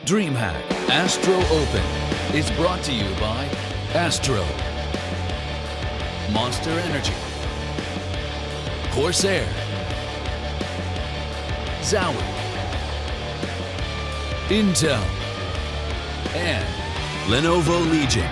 DreamHack ASTRO Open is brought to you by ASTRO, Monster Energy, Corsair, Zowie, Intel, and Lenovo Legion.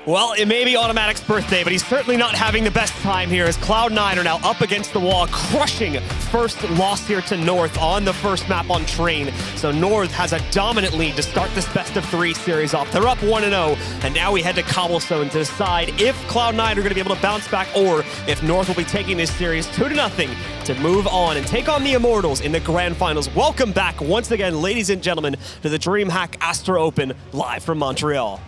Well, it may be Automatic's birthday, but he's certainly not having the best time here as Cloud9 are now up against the wall, crushing first loss here to North on the first map on Train. So North has a dominant lead to start this best-of-3 series off. They're up 1-0, and now we head to Cobblestone to decide if Cloud9 are going to be able to bounce back or if North will be taking this series 2-0 to move on and take on the Immortals in the Grand Finals. Welcome back once again, ladies and gentlemen, to the DreamHack ASTRO Open live from Montreal.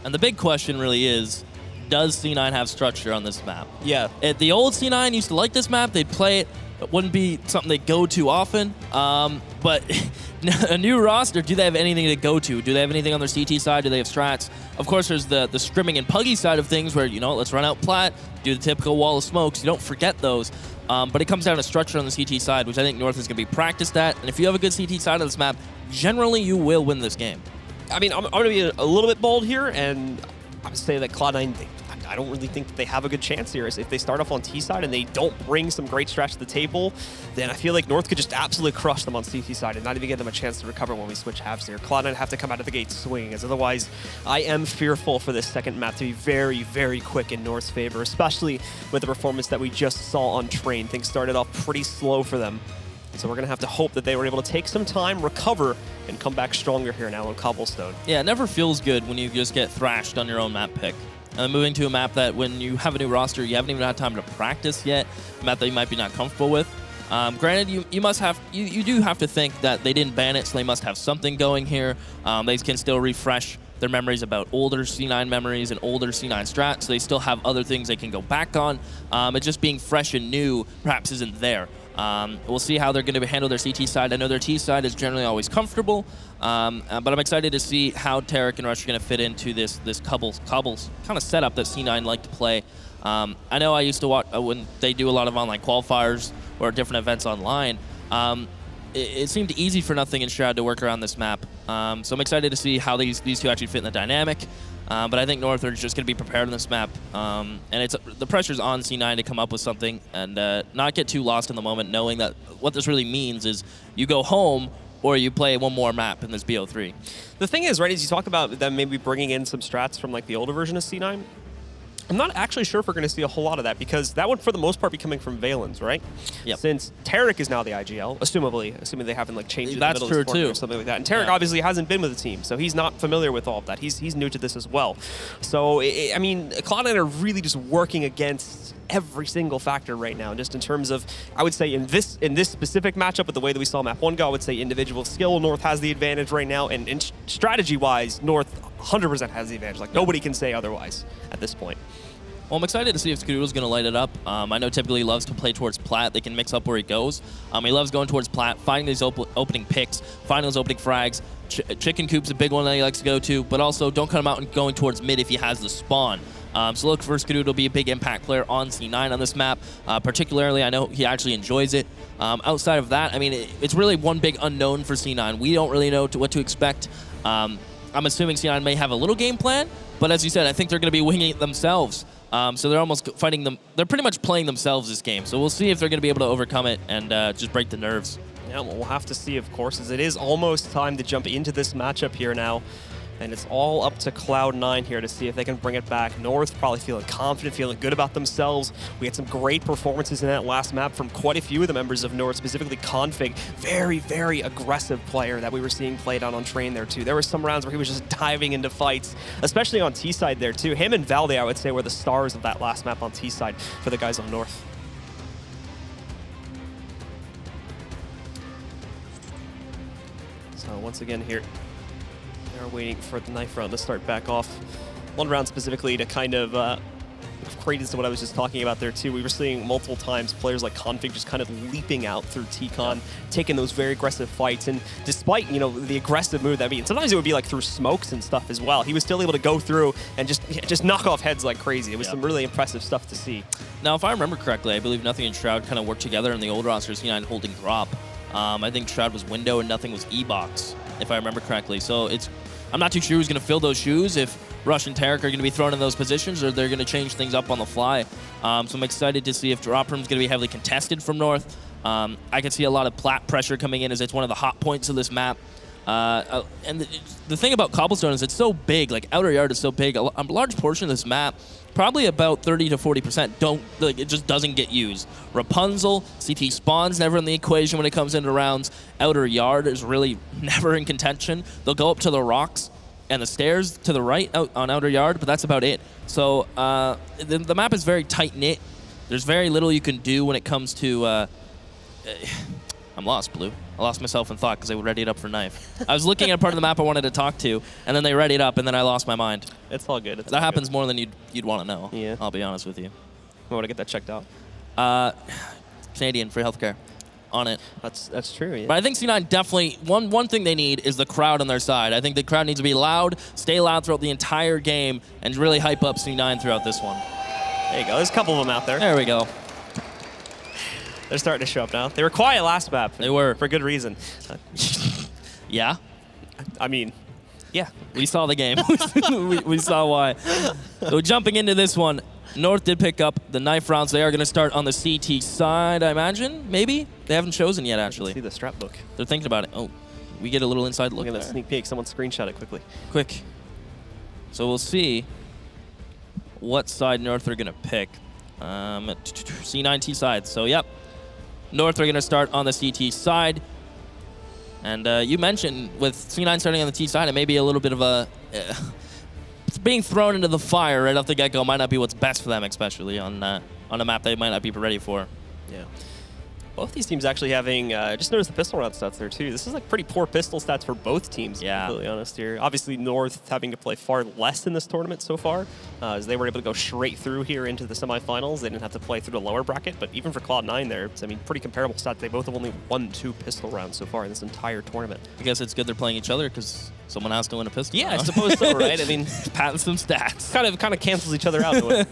And the big question really is, does C9 have structure on this map? Yeah. The old C9 used to like this map. They'd play it. It wouldn't be something they go to often. But a new roster, do they have anything to go to? Do they have anything on their CT side? Do they have strats? Of course, there's the scrimming and puggy side of things where, you know, let's run out plat, do the typical wall of smokes. You don't forget those. But it comes down to structure on the CT side, which I think North is going to be practiced at. And if you have a good CT side of this map, generally you will win this game. I mean, I'm going to be a little bit bold here, and I'm going to say that Cloud9, I don't really think that they have a good chance here. If they start off on T side and they don't bring some great strats to the table, then I feel like North could just absolutely crush them on CT side and not even give them a chance to recover when we switch halves here. Cloud9 have to come out of the gate swinging, as otherwise I am fearful for this second map to be very, very quick in North's favor, especially with the performance that we just saw on Train. Things started off pretty slow for them. So we're going to have to hope that they were able to take some time, recover, and come back stronger here now on Cobblestone. Yeah, it never feels good when you just get thrashed on your own map pick. And then moving to a map that when you have a new roster, you haven't even had time to practice yet, a map that you might be not comfortable with. Granted, you do have to think that they didn't ban it, so they must have something going here. They can still refresh their memories about older C9 memories and older C9 strats, so they still have other things they can go back on. It just being fresh and new perhaps isn't there. We'll see how they're going to handle their CT side. I know their T side is generally always comfortable, but I'm excited to see how Tarek and Rush are going to fit into this Cobbles kind of setup that C9 like to play. I know I used to watch when they do a lot of online qualifiers or different events online. It seemed easy for Nothing and Shroud to work around this map. So I'm excited to see how these two actually fit in the dynamic. But I think North are just going to be prepared on this map. And the pressure's on C9 to come up with something and not get too lost in the moment, knowing that what this really means is you go home or you play one more map in this BO3. The thing is, right, as you talk about them maybe bringing in some strats from like the older version of C9, I'm not actually sure if we're going to see a whole lot of that because that would, for the most part, be coming from Valens, right? Yep. Since Tarek is now the IGL, assuming they haven't like changed it in the middle of the tournament or something like that. And Tarek obviously hasn't been with the team, so he's not familiar with all of that. He's new to this as well. So, I mean, Cloud9 are really just working against every single factor right now, just in terms of, I would say in this specific matchup with the way that we saw map 1 go, I would say individual skill, North has the advantage right now, and strategy-wise, North 100% has the advantage. Like, nobody can say otherwise at this point. Well, I'm excited to see if Skadoodle's going to light it up. I know typically he loves to play towards plat. They can mix up where he goes. He loves going towards plat, finding these opening picks, finding those opening frags. Chicken coop's a big one that he likes to go to, but also don't cut him out and going towards mid if he has the spawn. So look for Skadoodle to be a big impact player on C9 on this map. Particularly, I know he actually enjoys it. Outside of that, I mean, it's really one big unknown for C9. We don't really know what to expect. I'm assuming C9 may have a little game plan, but as you said, I think they're going to be winging it themselves. So they're almost fighting them. They're pretty much playing themselves this game. So we'll see if they're going to be able to overcome it and just break the nerves. Yeah, well, we'll have to see, of course, as it is almost time to jump into this matchup here now. And it's all up to Cloud9 here to see if they can bring it back. North probably feeling confident, feeling good about themselves. We had some great performances in that last map from quite a few of the members of North, specifically Config. Very, very aggressive player that we were seeing played out on Train there too. There were some rounds where he was just diving into fights, especially on T-side there too. Him and Valde, I would say, were the stars of that last map on T-side for the guys on North. So once again here, they're waiting for the knife round to start back off. One round specifically to kind of credence to what I was just talking about there too. We were seeing multiple times players like Config just kind of leaping out through T-Con, taking those very aggressive fights, and despite, you know, the aggressive move that sometimes it would be like through smokes and stuff as well, he was still able to go through and just knock off heads like crazy. It was some really impressive stuff to see. Now, if I remember correctly, I believe Nothing and Shroud kind of worked together in the old roster, C9 holding drop. I think Shroud was window and Nothing was E-box, if I remember correctly. So I'm not too sure who's going to fill those shoes, if Rush and Tarek are going to be thrown in those positions or they're going to change things up on the fly. So I'm excited to see if drop room's going to be heavily contested from North. I can see a lot of plat pressure coming in as it's one of the hot points of this map. And the thing about Cobblestone is it's so big, like outer yard is so big. A large portion of this map, probably about 30 to 40%, it just doesn't get used. Rapunzel, CT spawns never in the equation when it comes into rounds. Outer yard is really never in contention. They'll go up to the rocks and the stairs to the right out on outer yard, but that's about it. So the map is very tight knit. There's very little you can do when it comes to. I'm lost, Blue. I lost myself in thought because they would ready it up for knife. I was looking at part of the map I wanted to talk to, and then they ready it up, and then I lost my mind. It's all good. That happens more than you'd want to know. Yeah. I'll be honest with you. I want to get that checked out. Canadian free healthcare. On it. That's true, yeah. But I think C9 definitely, one thing they need is the crowd on their side. I think the crowd needs to be loud, stay loud throughout the entire game, and really hype up C9 throughout this one. There you go. There's a couple of them out there. There we go. They're starting to show up now. They were quiet last map. They were. For good reason. Yeah? I mean, yeah. We saw the game. we saw why. So jumping into this one, North did pick up the knife rounds. They are going to start on the CT side, I imagine. Maybe? They haven't chosen yet, actually. See the strap book. They're thinking about it. Oh, we get a little inside look. Look at that sneak peek. Someone screenshot it quickly. Quick. So we'll see what side North are going to pick. C9 T side. So, yep. North are going to start on the CT side. And you mentioned with C9 starting on the T side, it may be a little bit of a... being thrown into the fire right off the get-go might not be what's best for them, especially on a map they might not be ready for. Yeah. Both these teams actually having, just noticed the pistol round stats there too. This is like pretty poor pistol stats for both teams, to be completely honest here. Obviously North having to play far less in this tournament so far, as they were able to go straight through here into the semifinals. They didn't have to play through the lower bracket, but even for Cloud9 there, it's, I mean, pretty comparable stats. They both have only won 2 pistol rounds so far in this entire tournament. I guess it's good they're playing each other because someone has to win a pistol. Yeah, I suppose so, right? I mean, patent some stats. Kind of cancels each other out.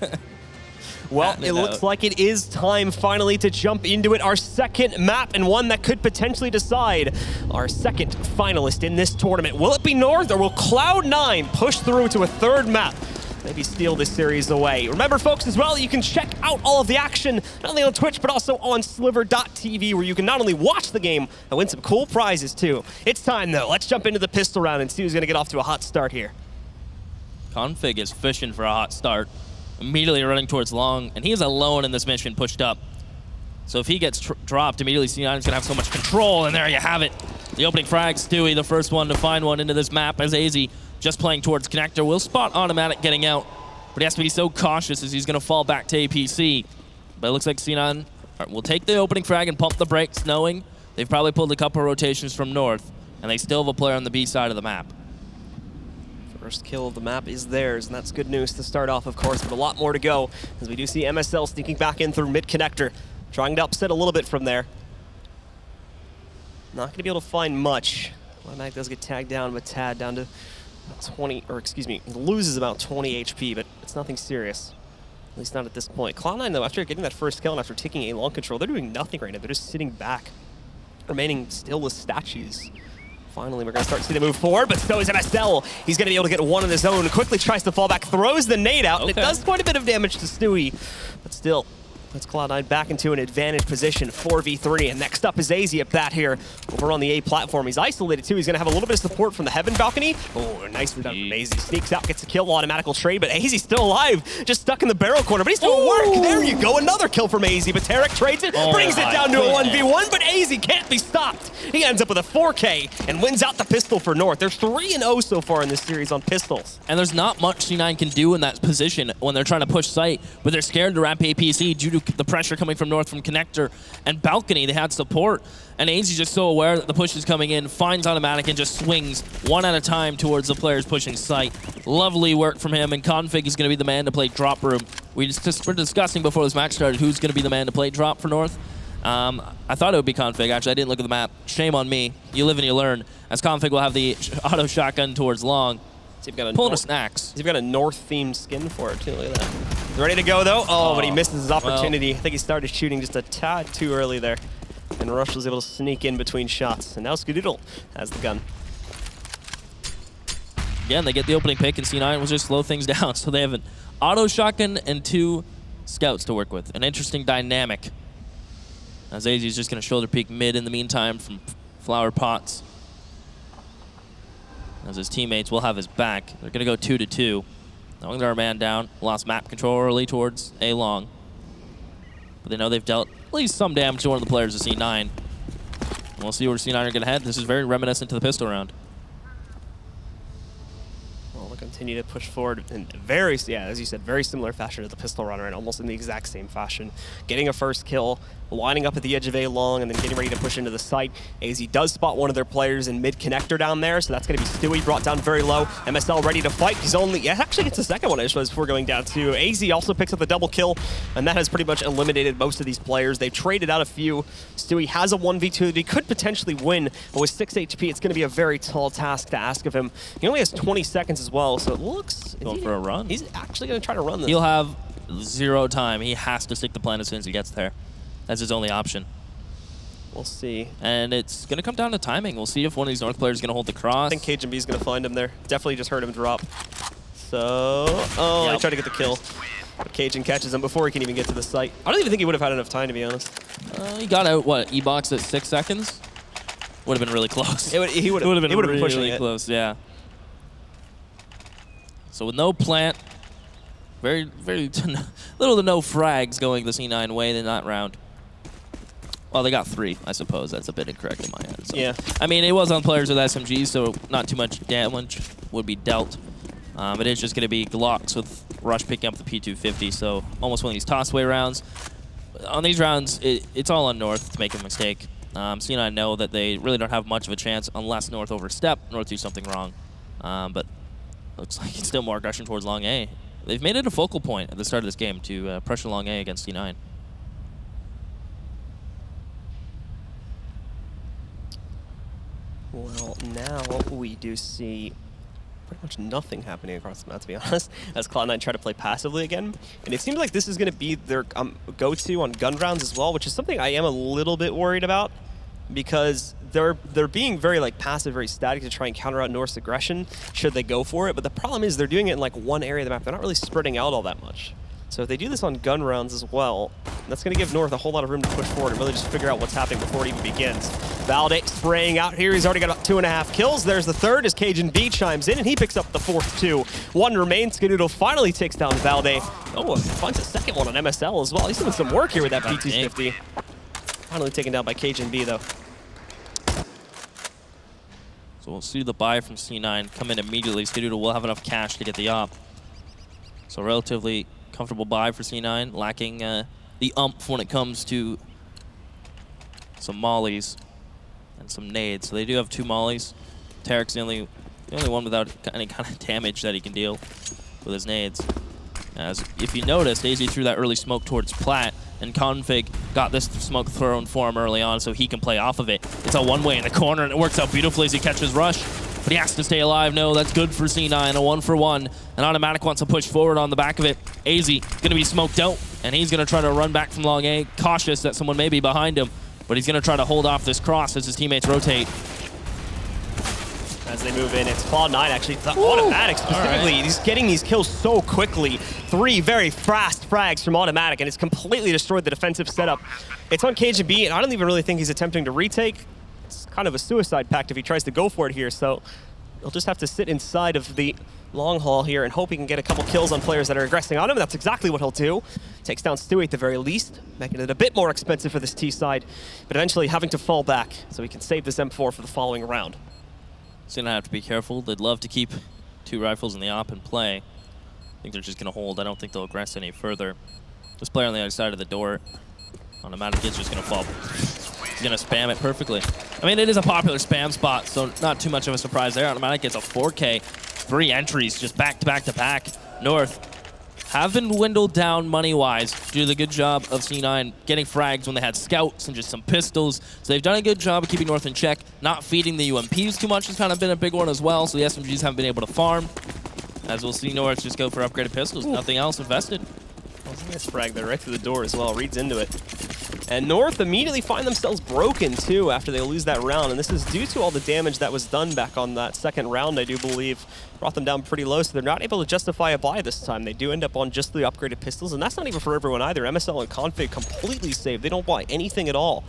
Well, it looks like it is time finally to jump into it. Our second map, and one that could potentially decide our second finalist in this tournament. Will it be North, or will Cloud9 push through to a third map? Maybe steal this series away. Remember, folks, as well, you can check out all of the action, not only on Twitch, but also on sliver.tv, where you can not only watch the game, and win some cool prizes, too. It's time, though. Let's jump into the pistol round and see who's going to get off to a hot start here. Config is fishing for a hot start. Immediately running towards long, and he is alone in this mission, pushed up. So if he gets dropped, immediately C9 is going to have so much control, and there you have it. The opening frag, Stewie, the first one to find one into this map, as AZ just playing towards connector. Will spot automatic getting out, but he has to be so cautious as he's going to fall back to APC. But it looks like C9 will take the opening frag and pump the brakes, knowing they've probably pulled a couple rotations from North, and they still have a player on the B side of the map. First kill of the map is theirs, and that's good news to start off, of course, but a lot more to go, as we do see MSL sneaking back in through mid-connector, trying to upset a little bit from there. Not going to be able to find much. Automatic does get tagged down, but Tad down to 20, or excuse me, loses about 20 HP, but it's nothing serious. At least not at this point. Cloud9, though, after getting that first kill and after taking a long control, they're doing nothing right now. They're just sitting back, remaining still as statues. Finally, we're going to start to see them move forward, but so is MSL. He's going to be able to get one on his own. Quickly tries to fall back, throws the nade out, and it does quite a bit of damage to Stewie. But still, that's Cloud9 back into an advantage position, 4v3. And next up is AZ at bat here over on the A platform. He's isolated too. He's going to have a little bit of support from the Heaven balcony. Oh, nicely done from AZ. Sneaks out, gets a kill, automatical trade, but AZ's still alive. Just stuck in the barrel corner, but he's doing work. There you go, another kill from AZ, but Tarek trades it, brings it down to a 1v1, but AZ can't be stopped. He ends up with a 4K and wins out the pistol for North. They're 3-0 so far in this series on pistols. And there's not much C9 can do in that position when they're trying to push site, but they're scared to ramp APC due to the pressure coming from North from Connector and Balcony. They had support, and AZ's just so aware that the push is coming in, finds Automatic, and just swings one at a time towards the players pushing site. Lovely work from him, and Config is going to be the man to play drop room. We were discussing before this match started who's going to be the man to play drop for North. I thought it would be Config. Actually, I didn't look at the map. Shame on me. You live and you learn. As Config will have the auto shotgun towards long. So you've got a pulling a snacks. You've got a North-themed skin for it, too. Look at that. Ready to go, though? Oh, but he misses his opportunity. Well. I think he started shooting just a tad too early there. And Rush was able to sneak in between shots. And now Skadoodle has the gun. Again, they get the opening pick, and C9 will just slow things down. So they have an auto shotgun and 2 scouts to work with. An interesting dynamic. As AZ is just going to shoulder peek mid in the meantime from Flower Pots. As his teammates will have his back. They're going to go 2-2. Knowing they're a man down. Lost map control early towards A long. But they know they've dealt at least some damage to one of the players of C9. We'll see where C9 are going to head. This is very reminiscent to the pistol round. Well, they'll continue to push forward in very, as you said, very similar fashion to the pistol runner, and almost in the exact same fashion. Getting a first kill, lining up at the edge of A long, and then getting ready to push into the site. AZ does spot one of their players in mid-connector down there, so that's going to be Stewie, brought down very low. MSL ready to fight. He's only, actually gets the second one, I suppose, before going down too. AZ also picks up the double kill, and that has pretty much eliminated most of these players. They've traded out a few. Stewie has a 1v2 that he could potentially win, but with 6 HP, it's going to be a very tall task to ask of him. He only has 20 seconds as well, so it looks... Going for a run. He's actually going to try to run this. He'll have 0 time. He has to stick the plan as soon as he gets there. That's his only option. We'll see. And it's going to come down to timing. We'll see if one of these North players is going to hold the cross. I think Cajun B is going to find him there. Definitely just heard him drop. So, I tried to get the kill. But Cajun catches him before he can even get to the site. I don't even think he would have had enough time, to be honest. He got out, what, E-box at 6 seconds? Would have been really close. He would have been really pushing close, yeah. So with no plant, very little to no frags going the C9 way in that round. Well, they got 3, I suppose. That's a bit incorrect in my head. So. Yeah. I mean, it was on players with SMGs, so not too much damage would be dealt. It is just going to be Glocks with Rush picking up the P250, so almost one of these toss-away rounds. On these rounds, it's all on North to make a mistake. C9 know that they really don't have much of a chance unless North overstep, North do something wrong. But looks like it's still more aggression towards long A. They've made it a focal point at the start of this game to pressure long A against C9. Well, now we do see pretty much nothing happening across the map, to be honest, as Cloud9 try to play passively again. And it seems like this is going to be their go-to on gun rounds as well, which is something I am a little bit worried about, because they're being very passive, very static to try and counter out North's aggression should they go for it. But the problem is they're doing it in one area of the map. They're not really spreading out all that much. So if they do this on gun rounds as well, that's going to give North a whole lot of room to push forward and really just figure out what's happening before it even begins. Valde spraying out here. He's already got about 2.5 kills. There's the third as Cajun B chimes in, and he picks up the 4th too. 1 remains. Skadoodle finally takes down Valde. Oh, finds a second one on MSL as well. He's doing some work here with that P250. Finally taken down by Cajun B, though. So we'll see the buy from C9 come in immediately. Skadoodle will have enough cash to get the op. So relatively comfortable buy for C9, lacking the umph when it comes to some mollies and some nades. So they do have 2 mollies. Tarek's the only one without any kind of damage that he can deal with his nades. As if you noticed, AZ threw that early smoke towards Plat, and Config got this smoke thrown for him early on so he can play off of it. It's a one-way in the corner, and it works out beautifully as he catches Rush. But he has to stay alive. No, that's good for C9. A 1-for-1. And Automatic wants to push forward on the back of it. AZ going to be smoked out, and he's going to try to run back from long A, cautious that someone may be behind him. But he's going to try to hold off this cross as his teammates rotate. As they move in, it's Cloud9 actually. The Automatic specifically, he's getting these kills so quickly. 3 very fast frags from Automatic, and it's completely destroyed the defensive setup. It's on Cajun B, and I don't even really think he's attempting to retake. It's kind of a suicide pact if he tries to go for it here, so He'll just have to sit inside of the long haul here and hope he can get a couple kills on players that are aggressing on him. That's exactly what he'll do. Takes down Stewie at the very least, making it a bit more expensive for this T side, but eventually having to fall back so he can save this M4 for the following round. He's going to have to be careful. They'd love to keep 2 rifles in the op and play. I think they're just going to hold. I don't think they'll aggress any further. This player on the other side of the door, Automatic is just going to fall. He's going to spam it perfectly. I mean, it is a popular spam spot, so not too much of a surprise there. Automatic gets a 4K, 3 entries just back to back to back. North have been dwindled down money-wise due to the good job of C9 getting frags when they had scouts and just some pistols. So they've done a good job of keeping North in check. Not feeding the UMPs too much has kind of been a big one as well, so the SMGs haven't been able to farm. As we'll see North just go for upgraded pistols. Ooh. Nothing else invested. Nice frag there right through the door as well. Reads into it. And North immediately find themselves broken, too, after they lose that round. And this is due to all the damage that was done back on that second round, I do believe. Brought them down pretty low, so they're not able to justify a buy this time. They do end up on just the upgraded pistols, and that's not even for everyone either. MSL and Config completely saved. They don't buy anything at all.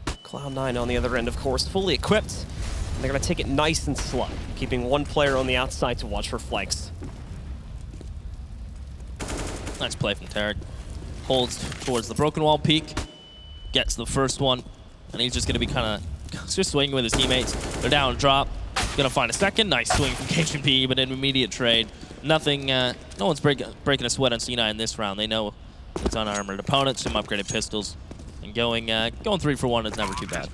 Cloud9 on the other end, of course, fully equipped. And they're going to take it nice and slow, keeping 1 player on the outside to watch for flanks. Nice play from Tarek. Holds towards the broken wall peak. Gets the first one. And he's just going to be kind of just swinging with his teammates. They're down, drop. Going to find a second. Nice swing from KGP, but an immediate trade. Nothing, no one's breaking a sweat on C9 this round. They know it's unarmored opponents, some upgraded pistols. And going 3 for 1 is never too bad.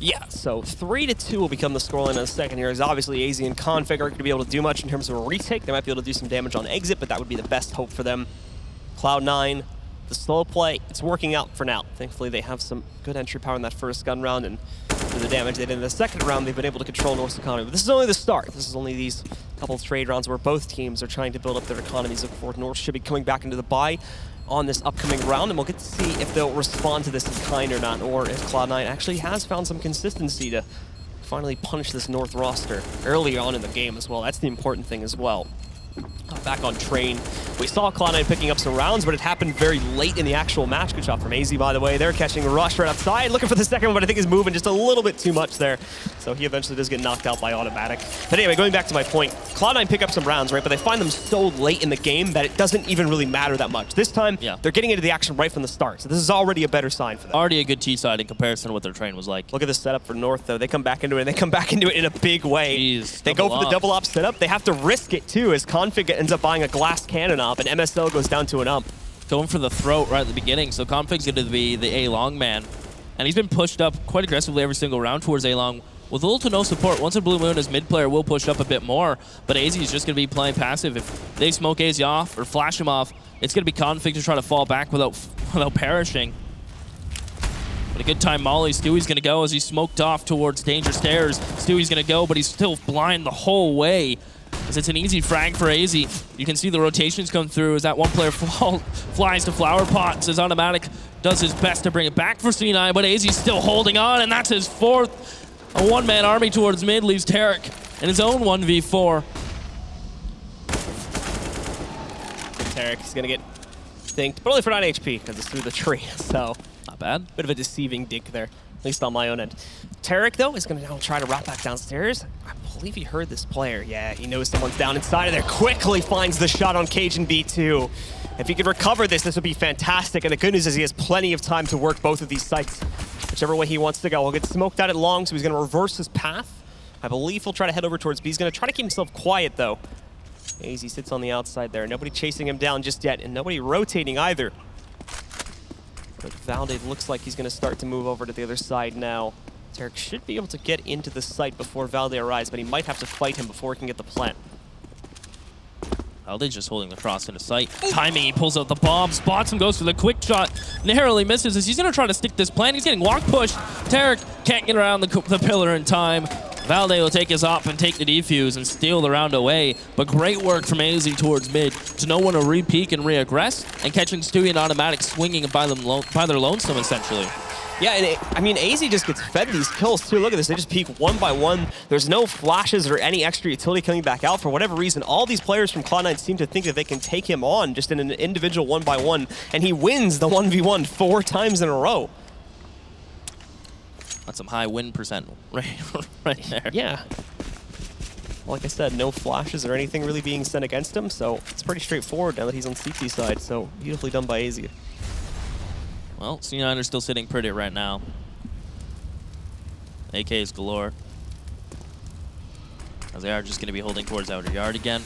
Yeah, so 3-2 will become the scoreline in the second here. As obviously AZ and Config aren't going to be able to do much in terms of a retake. They might be able to do some damage on exit, but that would be the best hope for them. Cloud9, the slow play, it's working out for now. Thankfully, they have some good entry power in that first gun round, and through the damage they did in the second round, they've been able to control North's economy. But this is only the start. This is only these couple of trade rounds where both teams are trying to build up their economies. Looking forward, North should be coming back into the buy on this upcoming round, and we'll get to see if they'll respond to this in kind or not, or if Cloud9 actually has found some consistency to finally punish this North roster early on in the game as well. That's the important thing as well. Back on train. We saw Cloud9 picking up some rounds, but it happened very late in the actual match. Good shot from AZ, by the way. They're catching Rush right outside, looking for the second one, but I think he's moving just a little bit too much there. So he eventually does get knocked out by Automatic. But anyway, going back to my point, Cloud9 pick up some rounds, right? But they find them so late in the game that it doesn't even really matter that much. This time, they're getting into the action right from the start. So this is already a better sign for them. Already a good T-side in comparison to what their train was like. Look at the setup for North, though. They come back into it, and they come back into it in a big way. Jeez, they go for the double op setup. They have to risk it, too, as Config ends up buying a glass cannon op, and MSL goes down to an ump. Going for the throat right at the beginning, so Config's going to be the A-long man. And he's been pushed up quite aggressively every single round towards A-long with little to no support. Once a Blue Moon, his mid player will push up a bit more, but AZ is just going to be playing passive. If they smoke AZ off or flash him off, it's going to be Config to try to fall back without perishing. But a good time Molly. Stewie's going to go as he's smoked off towards Danger Stairs. Stewie's going to go, but he's still blind the whole way. As it's an easy frag for AZ. You can see the rotations come through as that one player flies to Flower Pot. As Automatic does his best to bring it back for C9, but AZ's still holding on, and that's his 4th. A one-man army towards mid leaves Tarek in his own 1v4. Tarek is going to get dinked, but only for 9 HP because it's through the tree, so not bad. Bit of a deceiving dink there, at least on my own end. Tarek, though, is going to now try to route back downstairs. I believe he heard this player. Yeah, he knows someone's down inside of there. Quickly finds the shot on Cajun B2. If he could recover this would be fantastic. And the good news is he has plenty of time to work both of these sites. Whichever way he wants to go. He'll get smoked out at long, so he's going to reverse his path. I believe he'll try to head over towards B. He's going to try to keep himself quiet, though. AZ sits on the outside there. Nobody chasing him down just yet, and nobody rotating either. But Valde looks like he's going to start to move over to the other side now. Tarek should be able to get into the site before Valde arrives, but he might have to fight him before he can get the plant. Valde's just holding the cross into sight. Timing, he pulls out the bomb, spots him, goes for the quick shot, narrowly misses as he's going to try to stick this plant. He's getting walk pushed. Tarek can't get around the pillar in time. Valde will take his op and take the defuse and steal the round away. But great work from AZ towards mid to know when to re-peek and re-aggress, and catching Stewie and Automatic swinging by their lonesome, essentially. Yeah, and I mean, AZ just gets fed these kills, too. Look at this. They just peek one by one. There's no flashes or any extra utility coming back out. For whatever reason, all these players from Cloud9 seem to think that they can take him on just in an individual one-by-one, and he wins the 1v1 4 times in a row. That's some high win percent right there. Yeah. like I said, no flashes or anything really being sent against him, so it's pretty straightforward now that he's on CT side, so beautifully done by AZ. Well, C9 are still sitting pretty right now. AKs galore. As they are just going to be holding towards outer yard again.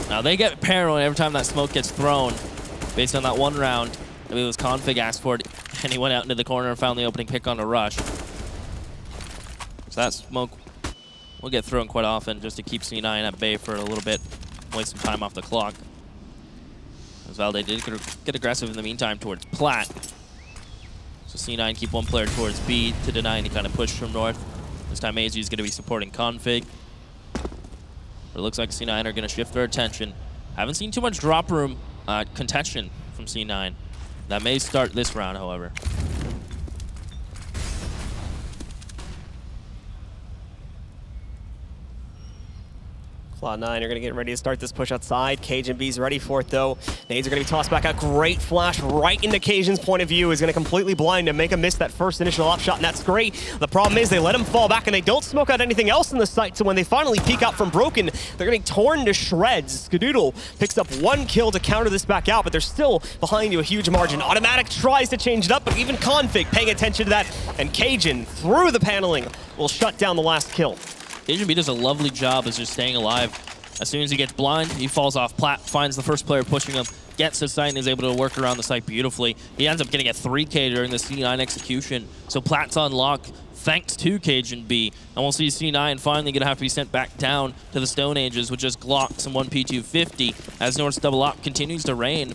Now they get paranoid every time that smoke gets thrown. Based on that one round, I mean, it was Config asked for it, and he went out into the corner and found the opening pick on a rush. So that smoke will get thrown quite often just to keep C9 at bay for a little bit, waste some time off the clock. As Valde did get aggressive in the meantime towards Plat. So C9 keep one player towards B to deny any kind of push from north. This time AZ is going to be supporting Config. But it looks like C9 are going to shift their attention. Haven't seen too much drop room contention from C9. That may start this round, however. Cloud9 are going to get ready to start this push outside. Cajun B's ready for it, though. Nades are going to be tossed back out. Great flash right into Cajun's point of view. Is going to completely blind him, make him miss that first initial op shot, and that's great. The problem is they let him fall back, and they don't smoke out anything else in the site, so when they finally peek out from Broken, they're getting torn to shreds. Skadoodle picks up 1 kill to counter this back out, but they're still behind you a huge margin. Automatic tries to change it up, but even Config paying attention to that, and Cajun, through the paneling, will shut down the last kill. Cajun B does a lovely job of just staying alive. As soon as he gets blind, he falls off Plat, finds the first player pushing him, gets his site, and is able to work around the site beautifully. He ends up getting a 3K during the C9 execution, so Plat's on lock thanks to Cajun B. And we'll see C9 finally going to have to be sent back down to the Stone Ages with just Glocks and 1 P250 as North's double op continues to reign.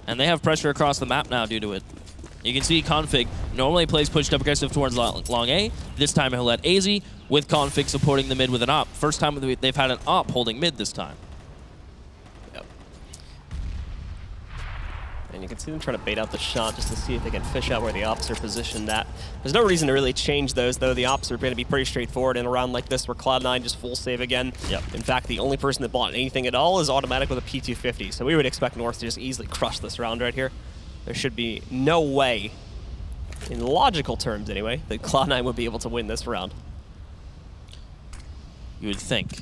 And they have pressure across the map now due to it. You can see Config normally plays pushed up aggressive towards long A. This time he'll let AZ with Config supporting the mid with an op. First time they've had an op holding mid this time. Yep. And you can see them trying to bait out the shot just to see if they can fish out where the ops are positioned at. There's no reason to really change those, though. The ops are going to be pretty straightforward in a round like this where Cloud9 just full save again. Yep. In fact, the only person that bought anything at all is automatic with a P250. So we would expect North to just easily crush this round right here. There should be no way, in logical terms anyway, that Cloud9 would be able to win this round. You would think.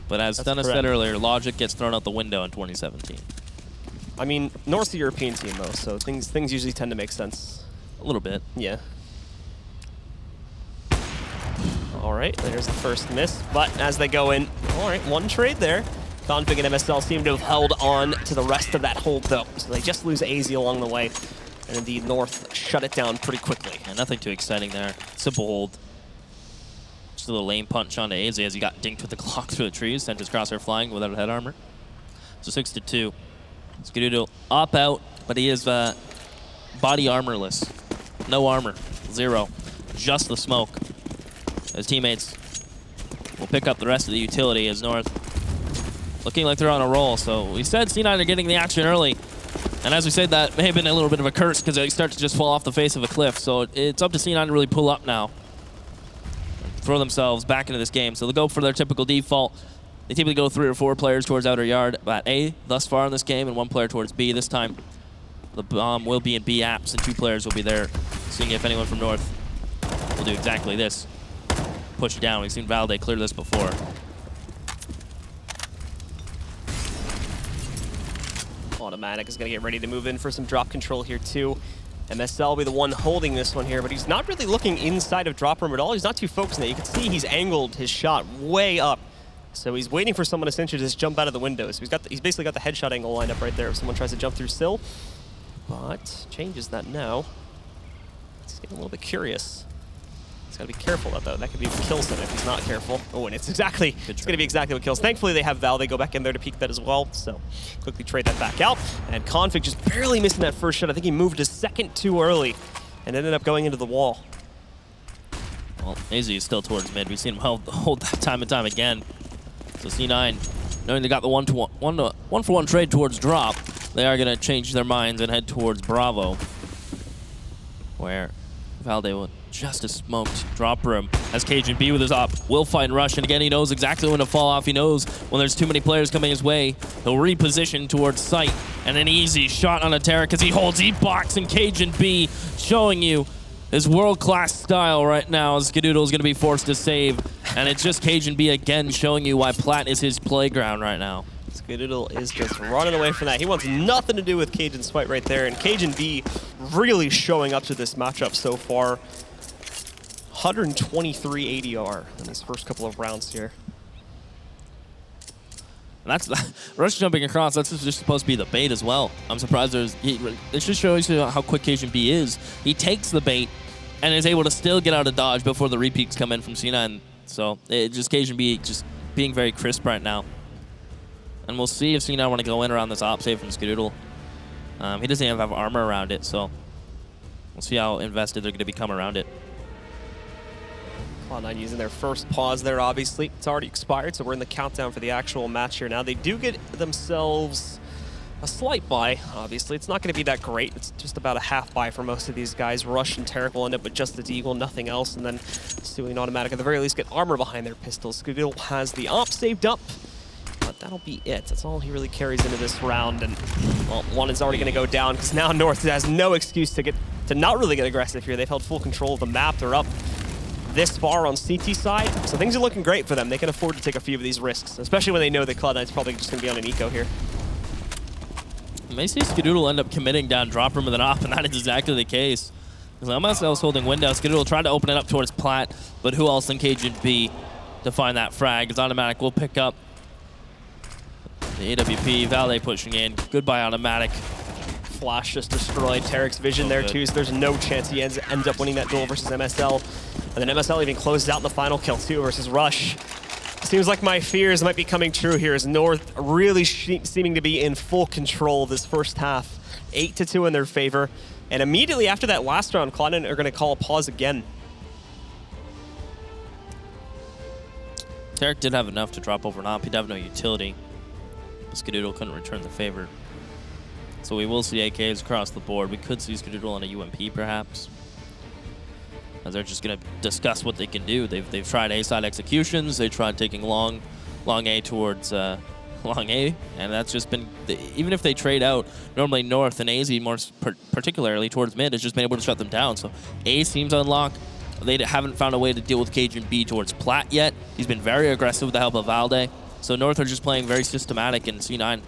But as That's Dennis correct. said earlier, logic gets thrown out the window in 2017. I mean, North's a European team, though, so things usually tend to make sense. A little bit. Yeah. All right, there's the first miss, but as they go in, all right, 1 trade there. Config and MSL seem to have held on to the rest of that hold, though, so they just lose AZ along the way. And indeed, North shut it down pretty quickly. Yeah, nothing too exciting there. Simple hold. Just a little lane punch onto AZ as he got dinked with the Glock through the trees, sent his crosshair flying without head armor. So 6-2. Skadoodle op out, but he is body armorless. No armor. 0. Just the smoke. His teammates will pick up the rest of the utility as North looking like they're on a roll. So we said C9 are getting the action early. And as we said, that may have been a little bit of a curse because they start to just fall off the face of a cliff. So it's up to C9 to really pull up now. Throw themselves back into this game. So they'll go for their typical default. They typically go 3 or 4 players towards outer yard at A thus far in this game, and 1 player towards B. This time, the bomb will be in B apps, and 2 players will be there, seeing if anyone from North will do exactly this. Push it down. We've seen Valde clear this before. Automatic is going to get ready to move in for some drop control here, too. MSL will be the one holding this one here, but he's not really looking inside of drop room at all. He's not too focused on it. You can see he's angled his shot way up. So he's waiting for someone essentially to just jump out of the window. So he's basically got the headshot angle lined up right there if someone tries to jump through sill. But changes that now. He's getting a little bit curious. He's got to be careful though. That could be what kills him if he's not careful. Oh, and it's going to be exactly what kills. Thankfully, they have Val. They go back in there to peek that as well. So quickly trade that back out. And Config just barely missing that first shot. I think he moved a second too early and ended up going into the wall. Well, AZ is still towards mid. We've seen him hold that time and time again. So C9, knowing they got the one for one trade towards drop, they are going to change their minds and head towards Bravo, where Valde will just a smoked drop room as Cajun B with his op will find rush, and again he knows exactly when to fall off. He knows when there's too many players coming his way. He'll reposition towards site, and an easy shot on a Terra because he holds E-box, and Cajun B showing you his world-class style right now as Skadoodle is going to be forced to save And it's just Cajun B again showing you why Plat is his playground right now. Skidoodle is just running away from that. He wants nothing to do with Cajun's fight right there. And Cajun B really showing up to this matchup so far. 123 ADR in his first couple of rounds here. And that's Rush jumping across. That's just supposed to be the bait as well. I'm surprised it just shows you how quick Cajun B is. He takes the bait and is able to still get out of dodge before the repeats come in from C9. So just Cajun B just being very crisp right now. And we'll see if C9 want to go in around this op save from Skidoodle. He doesn't even have armor around it, so we'll see how invested they're going to become around it. Cloud9 using their first pause there, obviously. It's already expired, so we're in the countdown for the actual match here now. They do get themselves a slight buy, obviously. It's not going to be that great. It's just about a half buy for most of these guys. Rush and Tarek will end up with just the Deagle, nothing else, and then Stewie and Automatic at the very least get armor behind their pistols. Skidoodle has the op saved up, but that'll be it. That's all he really carries into this round, and well, one is already going to go down because now North has no excuse to not really get aggressive here. They've held full control of the map. They're up this far on CT side, so things are looking great for them. They can afford to take a few of these risks, especially when they know that Cloud9's probably just going to be on an eco here. You may see Skidoodle end up committing down drop room with an op, and that is exactly the case. Because MSL is holding window. Skidoodle tried to open it up towards Plat, but who else than Cajun B to find that frag? As Automatic will pick up the AWP. Valde pushing in. Goodbye, Automatic. Flash just destroyed Tarek's vision there too, so there's no chance he ends up winning that duel versus MSL. And then MSL even closes out in the final kill too versus Rush. Seems like my fears might be coming true here as North really seeming to be in full control this first half. 8-2 in their favor. And immediately after that last round, Cloud9 are going to call a pause again. Tarek did have enough to drop over an op. He'd have no utility. Skidoodle couldn't return the favor. So we will see AKs across the board. We could see Skidoodle on a UMP perhaps, as they're just going to discuss what they can do. They've tried A-side executions. They tried taking long A towards long A, and that's just been, even if they trade out, normally North and AZ more particularly towards mid has just been able to shut them down. So A seems unlocked. They haven't found a way to deal with Cajun B towards Plat yet. He's been very aggressive with the help of Valde. So North are just playing very systematic, and C9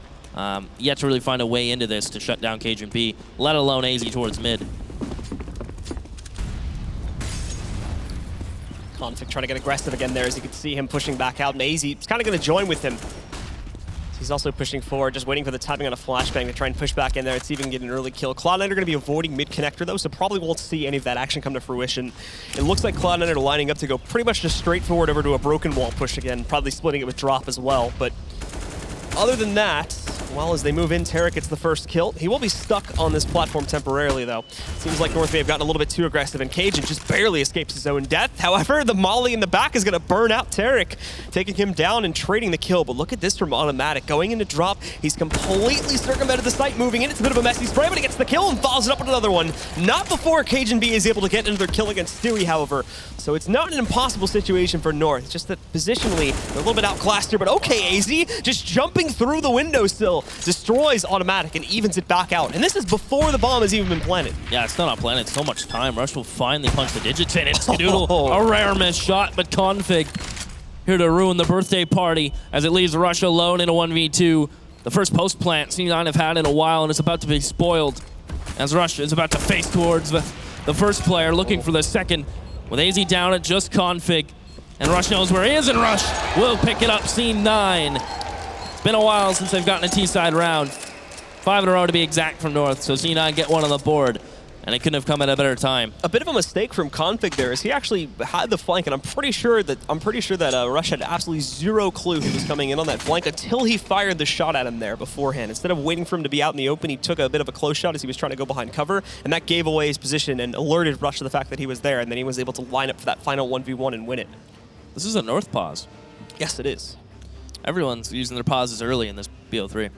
yet to really find a way into this to shut down Cajun B, let alone AZ towards mid. Config trying to get aggressive again there as you can see him pushing back out, and AZ is kind of going to join with him. He's also pushing forward, just waiting for the timing on a flashbang to try and push back in there. It's even get an early kill. Cloud9 are going to be avoiding mid-connector though, so probably won't see any of that action come to fruition. It looks like Cloud9 are lining up to go pretty much just straight forward over to a broken wall push again, probably splitting it with drop as well. But other than that, well, as they move in, Tarek gets the first kill. He will be stuck on this platform temporarily, though. Seems like North may have gotten a little bit too aggressive, and Cajun just barely escapes his own death. However, the molly in the back is going to burn out Tarek, taking him down and trading the kill. But look at this from Automatic. Going into drop, he's completely circumvented the site, moving in. It's a bit of a messy spray, but he gets the kill and follows it up with another one. Not before Cajun B is able to get another kill against Stewie, however. So it's not an impossible situation for North. It's just that positionally, they're a little bit outclassed here, but okay, AZ just jumping through the windowsill, destroys Automatic and evens it back out. And this is before the bomb has even been planted. Yeah, it's not on planet. So much time. Rush will finally punch the digits in. It's Skidoodle, a rare miss shot, but Config here to ruin the birthday party as it leaves Rush alone in a 1v2. The first post plant C9 have had in a while, and it's about to be spoiled as Rush is about to face towards the first player, looking for the second. With AZ down at just Config, and Rush knows where he is, and Rush will pick it up. C9. It's been a while since they've gotten a T-side round. 5 in a row to be exact from North, so C9 get one on the board, and it couldn't have come at a better time. A bit of a mistake from Config there is he actually had the flank, and I'm pretty sure that Rush had absolutely zero clue he was coming in on that flank until he fired the shot at him there beforehand. Instead of waiting for him to be out in the open, he took a bit of a close shot as he was trying to go behind cover, and that gave away his position and alerted Rush to the fact that he was there, and then he was able to line up for that final 1v1 and win it. This is a North pause. Yes, it is. Everyone's using their pauses early in this BO3.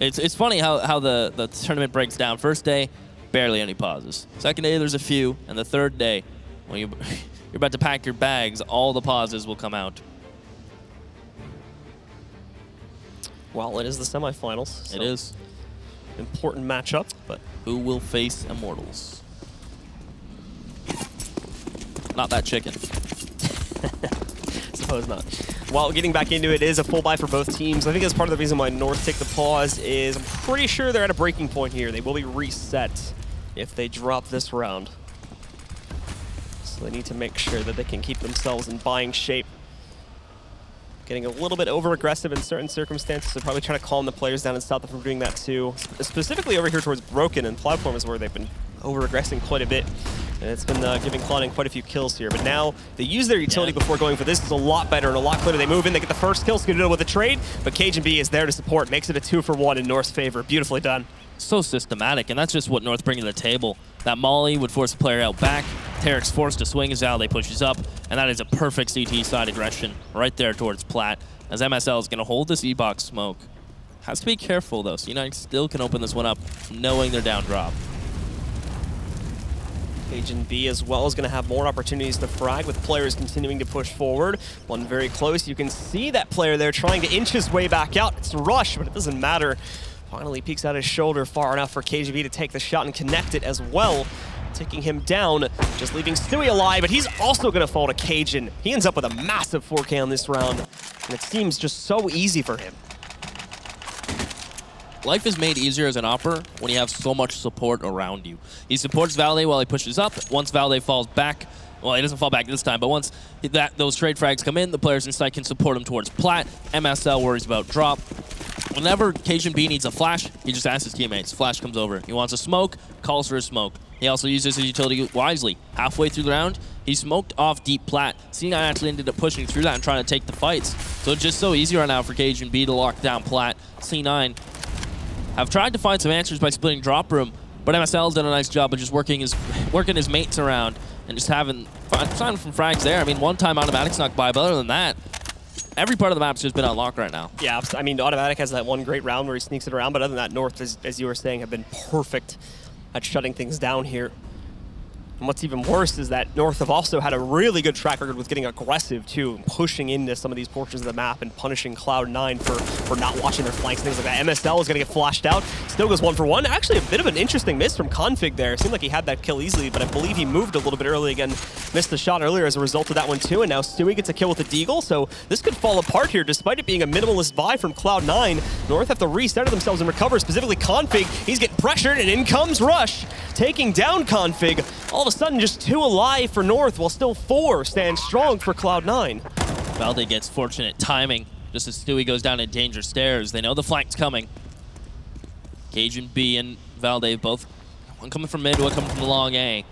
It's funny how the tournament breaks down. First day, barely any pauses. Second day, there's a few. And the third day, when you're about to pack your bags, all the pauses will come out. Well, it is the semifinals. So it is. Important matchup, but who will face Immortals? Not that chicken. Suppose not. While getting back into it is a full buy for both teams. I think that's part of the reason why North take the pause is I'm pretty sure they're at a breaking point here. They will be reset if they drop this round. So they need to make sure that they can keep themselves in buying shape. Getting a little bit over-aggressive in certain circumstances, so probably trying to calm the players down and stop them from doing that too. Specifically over here towards Broken and Platform is where they've been over-aggressing quite a bit. And it's been giving Cloud9 quite a few kills here. But now they use their utility before going for this. It's a lot better and a lot cleaner. They move in, they get the first kill, Skadoodle with a trade, but cajunB is there to support. Makes it a 2-for-1 in North's favor. Beautifully done. So systematic, and that's just what North bring to the table. That Molly would force the player out back. Tarek's forced to swing his Valde pushes up, and that is a perfect CT side aggression right there towards Plat. As MSL is going to hold this E-box smoke. Has to be careful though. C9 still can open this one up, knowing they're down drop. cajunB as well is going to have more opportunities to frag with players continuing to push forward. One very close. You can see that player there trying to inch his way back out. It's Rush, but it doesn't matter. Finally peeks out his shoulder far enough for cajunB to take the shot and connect it as well. Taking him down, just leaving Stewie alive, but he's also going to fall to Cajun. He ends up with a massive 4K on this round, and it seems just so easy for him. Life is made easier as an opper when you have so much support around you. He supports Valde while he pushes up. Once Valde falls back, well, he doesn't fall back this time, but once those trade frags come in, the players inside can support him towards Plat. MSL worries about drop. Whenever cajunB needs a flash, he just asks his teammates. Flash comes over. He wants a smoke, calls for a smoke. He also uses his utility wisely. Halfway through the round, he smoked off deep Plat. C9 actually ended up pushing through that and trying to take the fights. So it's just so easy right now for cajunB to lock down Plat. C9 have tried to find some answers by splitting drop room, but MSL's done a nice job of just working his mates around and just having fun from frags there. I mean, one time Automatic's knocked by, but other than that, every part of the map's just been unlocked right now. Yeah, I mean, Automatic has that one great round where he sneaks it around, but other than that, North, as you were saying, have been perfect at shutting things down here. And what's even worse is that North have also had a really good track record with getting aggressive too, pushing into some of these portions of the map and punishing Cloud9 for not watching their flanks, things like that. MSL is going to get flashed out. Still goes 1-for-1. Actually, a bit of an interesting miss from Config there. It seemed like he had that kill easily, but I believe he moved a little bit early again. Missed the shot earlier as a result of that one too, and now Stewie gets a kill with the Deagle, so this could fall apart here despite it being a minimalist buy from Cloud9. North have to recenter themselves and recover, specifically Config. He's getting pressured, and in comes Rush, taking down Config. All of a sudden, just 2 alive for North, while still 4 stand strong for Cloud9. Valde gets fortunate timing just as Stewie goes down in danger stairs. They know the flank's coming. cajunB and Valde both, one coming from mid, one coming from the long A.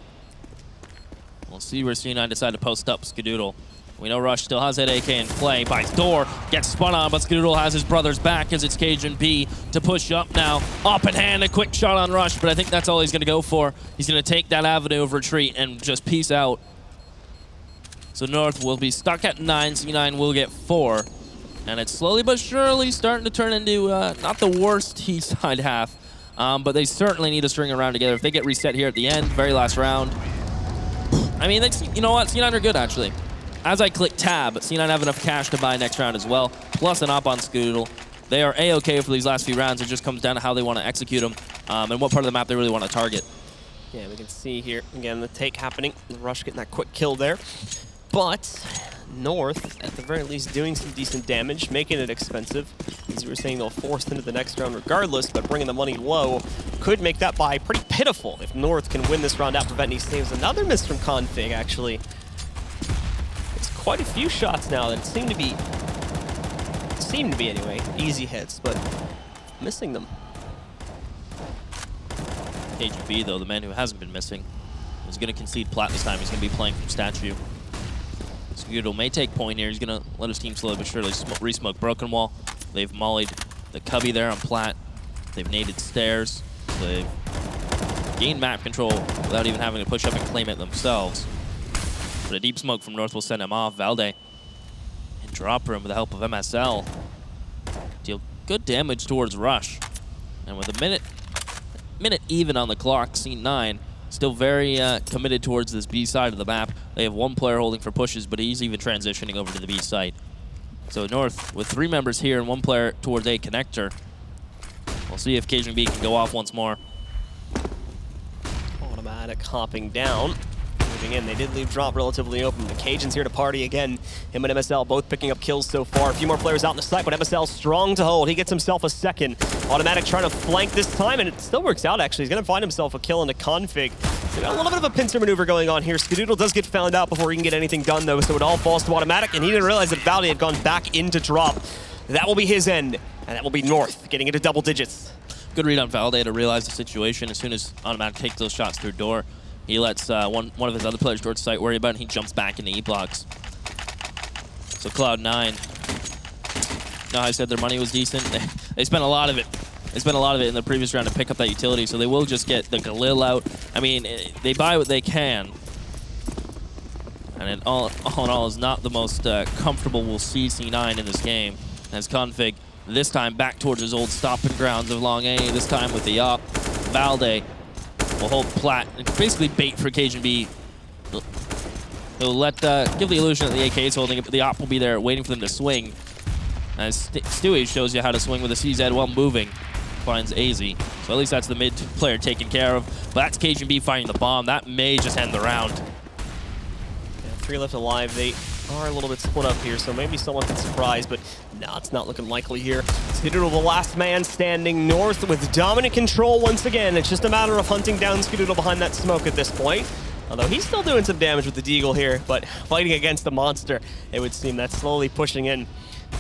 We'll see where C9 decide to post up Skadoodle. We know Rush still has that AK in play. Buys door, gets spun on, but Skadoodle has his brother's back as it's cajunB to push up now. Up in hand, a quick shot on Rush, but I think that's all he's going to go for. He's going to take that avenue of retreat and just peace out. So North will be stuck at 9, C9 will get 4. And it's slowly but surely starting to turn into not the worst T-side half, but they certainly need to string around together. If they get reset here at the end, very last round, I mean, you know what? C9 are good, actually. As I click tab, C9 have enough cash to buy next round as well, plus an op on Skadoodle. They are A-okay for these last few rounds. It just comes down to how they want to execute them and what part of the map they really want to target. Yeah, we can see here, again, the take happening. Rush getting that quick kill there. But North, at the very least, doing some decent damage, making it expensive. As you were saying, they'll force into the next round regardless, but bringing the money low could make that buy pretty pitiful if North can win this round out, prevent any saves. Another miss from Config, actually. It's quite a few shots now that seem to be anyway, easy hits, but missing them. cajunB, though, the man who hasn't been missing, is going to concede Plat this time. He's going to be playing from statue. Skadoodle may take point here. He's going to let his team slowly but surely re-smoke Broken Wall. They've mollied the cubby there on Plat. They've naded stairs. They've gained map control without even having to push up and claim it themselves. But a deep smoke from North will send him off. Valde in drop room with the help of MSL. Deal good damage towards Rush. And with a minute even on the clock, C9 still very committed towards this B side of the map. They have one player holding for pushes, but he's even transitioning over to the B site. So North, with 3 members here and 1 player towards A connector. We'll see if cajunB can go off once more. Automatic hopping down. pushing in. They did leave drop relatively open. The Cajuns here to party again. Him and MSL both picking up kills so far. A few more players out in the site, but MSL strong to hold. He gets himself a second. Automatic trying to flank this time, and it still works out, actually. He's going to find himself a kill in a config. So got a little bit of a pincer maneuver going on here. Skadoodle does get found out before he can get anything done, though, so it all falls to Automatic, and he didn't realize that Valdi had gone back into drop. That will be his end, and that will be North, getting into double digits. Good read on Valde to realize the situation. As soon as Automatic takes those shots through door, he lets one of his other players towards site worry about it, and he jumps back into E-blocks. So Cloud9, no, I said their money was decent. They spent a lot of it. They spent a lot of it in the previous round to pick up that utility, so they will just get the Galil out. I mean, they buy what they can. And it all in all is not the most comfortable we'll see C9 in this game. As Config, this time back towards his old stomping grounds of Long A, this time with the op. Valde will hold Plat. It's basically bait for Cajun B. He'll let give the illusion that the AK is holding it, but the op will be there waiting for them to swing. As Stewie shows you how to swing with a CZ while moving. Finds AZ. So at least that's the mid player taken care of. But that's Cajun B firing the bomb. That may just end the round. Yeah, 3 left alive. They are a little bit split up here, so maybe someone can surprise, but no, it's not looking likely here. Skadoodle, the last man standing North with dominant control once again. It's just a matter of hunting down Skadoodle behind that smoke at this point. Although he's still doing some damage with the Deagle here, but fighting against the monster, it would seem that's slowly pushing in,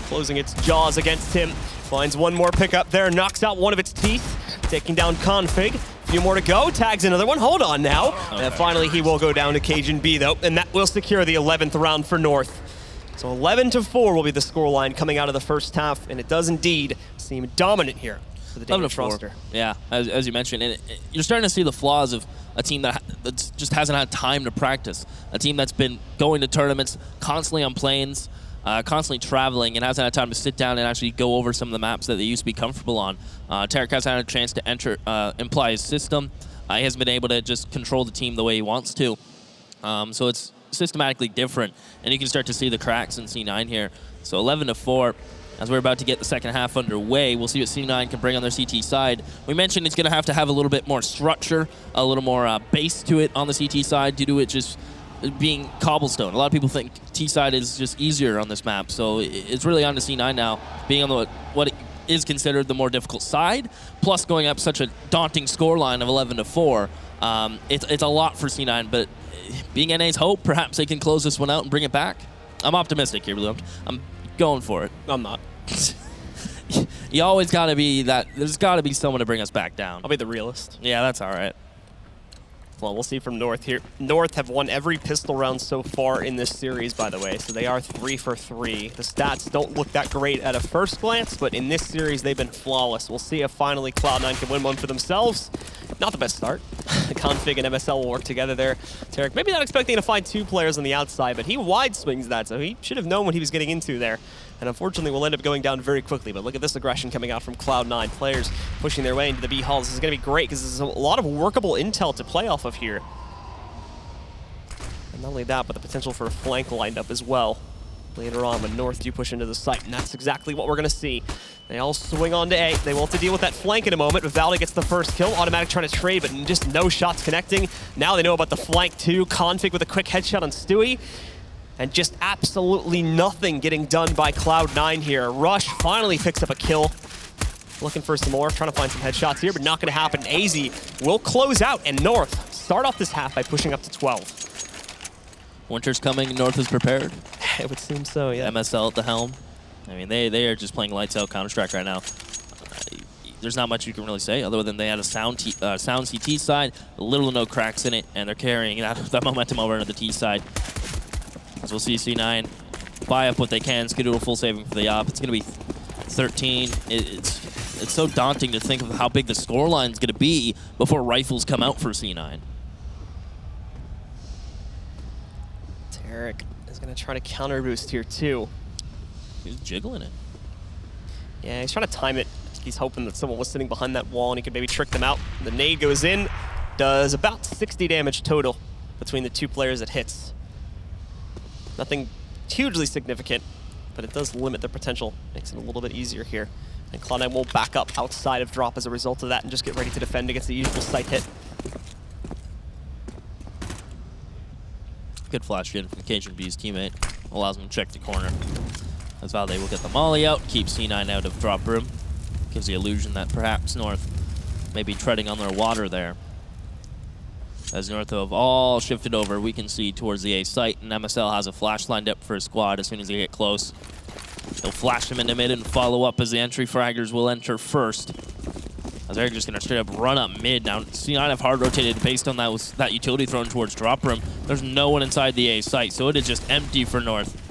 closing its jaws against him. Finds one more pickup there, knocks out one of its teeth, taking down Config. A few more to go, tags another one, hold on now. Okay. And finally he will go down to Cajun B though, and that will secure the 11th round for North. So 11-4 will be the scoreline coming out of the first half, and it does indeed seem dominant here for the Danish roster. Yeah, as you mentioned, and you're starting to see the flaws of a team that just hasn't had time to practice. A team that's been going to tournaments, constantly on planes, constantly traveling, and hasn't had time to sit down and actually go over some of the maps that they used to be comfortable on. Tarek hasn't had a chance to imply his system. He hasn't been able to just control the team the way he wants to. So it's systematically different, and you can start to see the cracks in C9 here. So 11-4. As we're about to get the second half underway, we'll see what C9 can bring on their CT side. We mentioned it's going to have a little bit more structure, a little more base to it on the CT side due to it just being Cobblestone. A lot of people think T side is just easier on this map, so it's really on to C9 now, being on what is considered the more difficult side, plus going up such a daunting scoreline of 11-4. It's a lot for C9, but being NA's hope, perhaps they can close this one out and bring it back. I'm optimistic here, Blue. I'm going for it. I'm not. You always got to be that. There's got to be someone to bring us back down. I'll be the realist. Yeah, that's all right. Well, we'll see from North here. North have won every pistol round so far in this series, by the way, so they are 3 for 3. The stats don't look that great at a first glance, but in this series, they've been flawless. We'll see if finally Cloud9 can win one for themselves. Not the best start. Config and MSL will work together there. Tarek, maybe not expecting to find 2 players on the outside, but he wide swings that, so he should have known what he was getting into there. And unfortunately, we'll end up going down very quickly. But look at this aggression coming out from Cloud9. Players pushing their way into the B halls. This is going to be great because there's a lot of workable intel to play off of here. And not only that, but the potential for a flank lined up as well later on when North do push into the site. And that's exactly what we're going to see. They all swing on to A. They will have to deal with that flank in a moment. Valde gets the first kill. Automatic trying to trade, but just no shots connecting. Now they know about the flank too. Config with a quick headshot on Stewie. And just absolutely nothing getting done by Cloud9 here. Rush finally picks up a kill. Looking for some more, trying to find some headshots here, but not going to happen. AZ will close out, and North start off this half by pushing up to 12. Winter's coming, North is prepared. It would seem so, yeah. MSL at the helm. I mean, they are just playing lights out Counter-Strike right now. There's not much you can really say other than they had a sound CT side, little to no cracks in it, and they're carrying that momentum over into the T side. As we'll see C9 buy up what they can. Skadoodle full saving for the op. It's going to be 13. It's so daunting to think of how big the scoreline is going to be before rifles come out for C9. Tarek is going to try to counter boost here too. He's jiggling it. Yeah, he's trying to time it. He's hoping that someone was sitting behind that wall and he could maybe trick them out. The nade goes in, does about 60 damage total between the 2 players it hits. Nothing hugely significant, but it does limit their potential. Makes it a little bit easier here. And Cloud9 will back up outside of drop as a result of that and just get ready to defend against the usual site hit. Good flash in from KGB's teammate. Allows him to check the corner. As Valde will get the molly out, keep C9 out of drop room. Gives the illusion that perhaps North may be treading on their water there. As North have all shifted over, we can see towards the A site, and MSL has a flash lined up for his squad as soon as they get close. They'll flash him into mid and follow up as the entry fraggers will enter first. As they're just going to straight up run up mid. Now, C9 have hard rotated based on that utility thrown towards drop room. There's no one inside the A site, so it is just empty for North.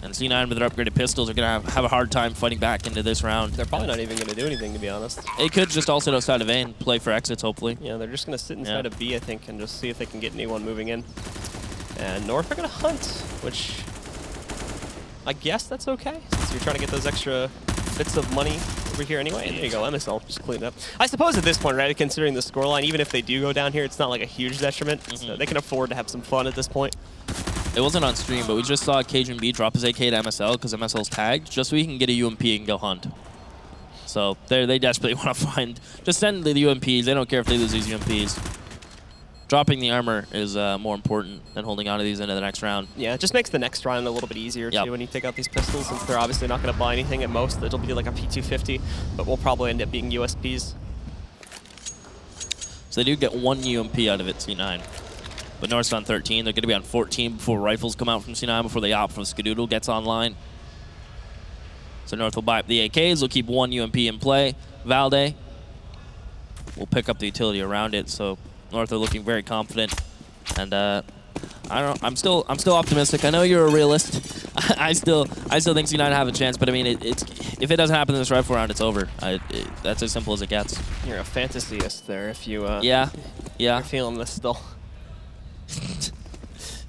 And C9 with their upgraded pistols are going to have a hard time fighting back into this round. They're probably not even going to do anything, to be honest. They could just all sit outside of A and play for exits, hopefully. Yeah, they're just going to sit inside of B, I think, and just see if they can get anyone moving in. And North are going to hunt, which I guess that's okay, since you're trying to get those extra bits of money over here anyway. And there you go, MSL, just clean it up. I suppose at this point, right, considering the scoreline, even if they do go down here, it's not like a huge detriment. So they can afford to have some fun at this point. It wasn't on stream, but we just saw KGB drop his AK to MSL because MSL's tagged, just so he can get a UMP and go hunt. So they desperately want to find, just send the UMPs. They don't care if they lose these UMPs. Dropping the armor is more important than holding on to these into the next round. Yeah, it just makes the next round a little bit easier too when you take out these pistols, since they're obviously not going to buy anything at most. It'll be like a P250, but we'll probably end up being USPs. So they do get one UMP out of it, C9. But North's on 13. They're going to be on 14 before rifles come out from C9, before the op from Skadoodle gets online. So North will buy up the AKs. They'll keep one UMP in play. Valde will pick up the utility around it. So North are looking very confident. And I don't know. I'm still optimistic. I know you're a realist. I still think C9 have a chance. But I mean, if it doesn't happen in this rifle round, it's over. That's as simple as it gets. You're a fantasyist there. If you yeah. you're feeling this still.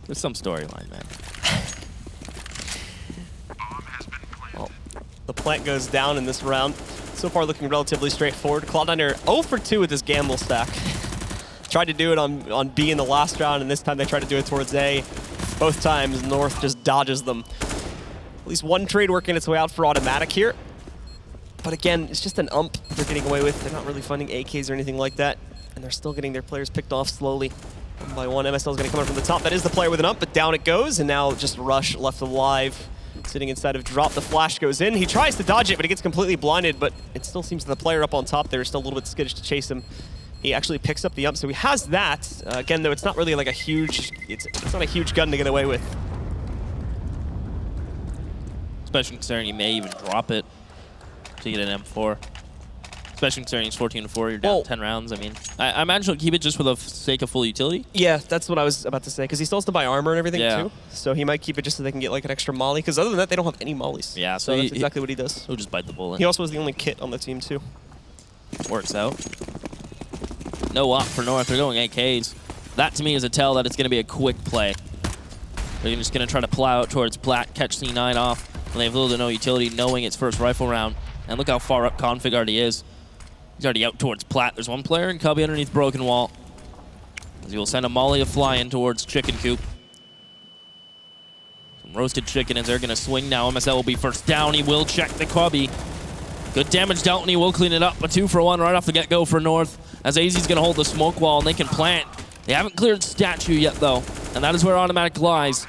There's some storyline, man. Well, the plant goes down in this round. So far looking relatively straightforward. Cloud9 are 0 for 2 with this gamble stack. Tried to do it on B in the last round, and this time they tried to do it towards A. Both times North just dodges them. At least one trade working its way out for Automatic here. But again, it's just an ump they're getting away with. They're not really finding AKs or anything like that. And they're still getting their players picked off slowly. One by one, MSL is going to come in from the top. That is the player with an ump, but down it goes. And now just Rush left alive, sitting inside of drop. The flash goes in. He tries to dodge it, but he gets completely blinded. But it still seems the player up on top there is still a little bit skittish to chase him. He actually picks up the ump, so he has that. Again, though, it's not really like a huge, it's not a huge gun to get away with. Especially considering you may even drop it to get an M4. Especially considering it's 14-4, you're down 10 rounds. I mean, I imagine he'll keep it just for the sake of full utility. Yeah, that's what I was about to say, because he still has to buy armor and everything too. So he might keep it just so they can get like an extra molly, because other than that, they don't have any mollies. Yeah, so that's exactly what he does. He'll just bite the bullet. He also has the only kit on the team too. Works out. No op for North. They're going AKs. That to me is a tell that it's going to be a quick play. They're just going to try to plow out towards Plat, catch C9 off, and they have little to no utility, knowing it's first rifle round. And look how far up Config already is. He's already out towards Plat. There's one player in Cubby underneath Broken Wall. As he will send a molly of flying towards Chicken Coop. Some roasted chicken as they're going to swing now. MSL will be first down. He will check the Cubby. Good damage dealt, and he will clean it up. A 2-for-1 right off the get-go for North. As AZ's going to hold the smoke wall, and they can plant. They haven't cleared Statue yet, though. And that is where Automatic lies.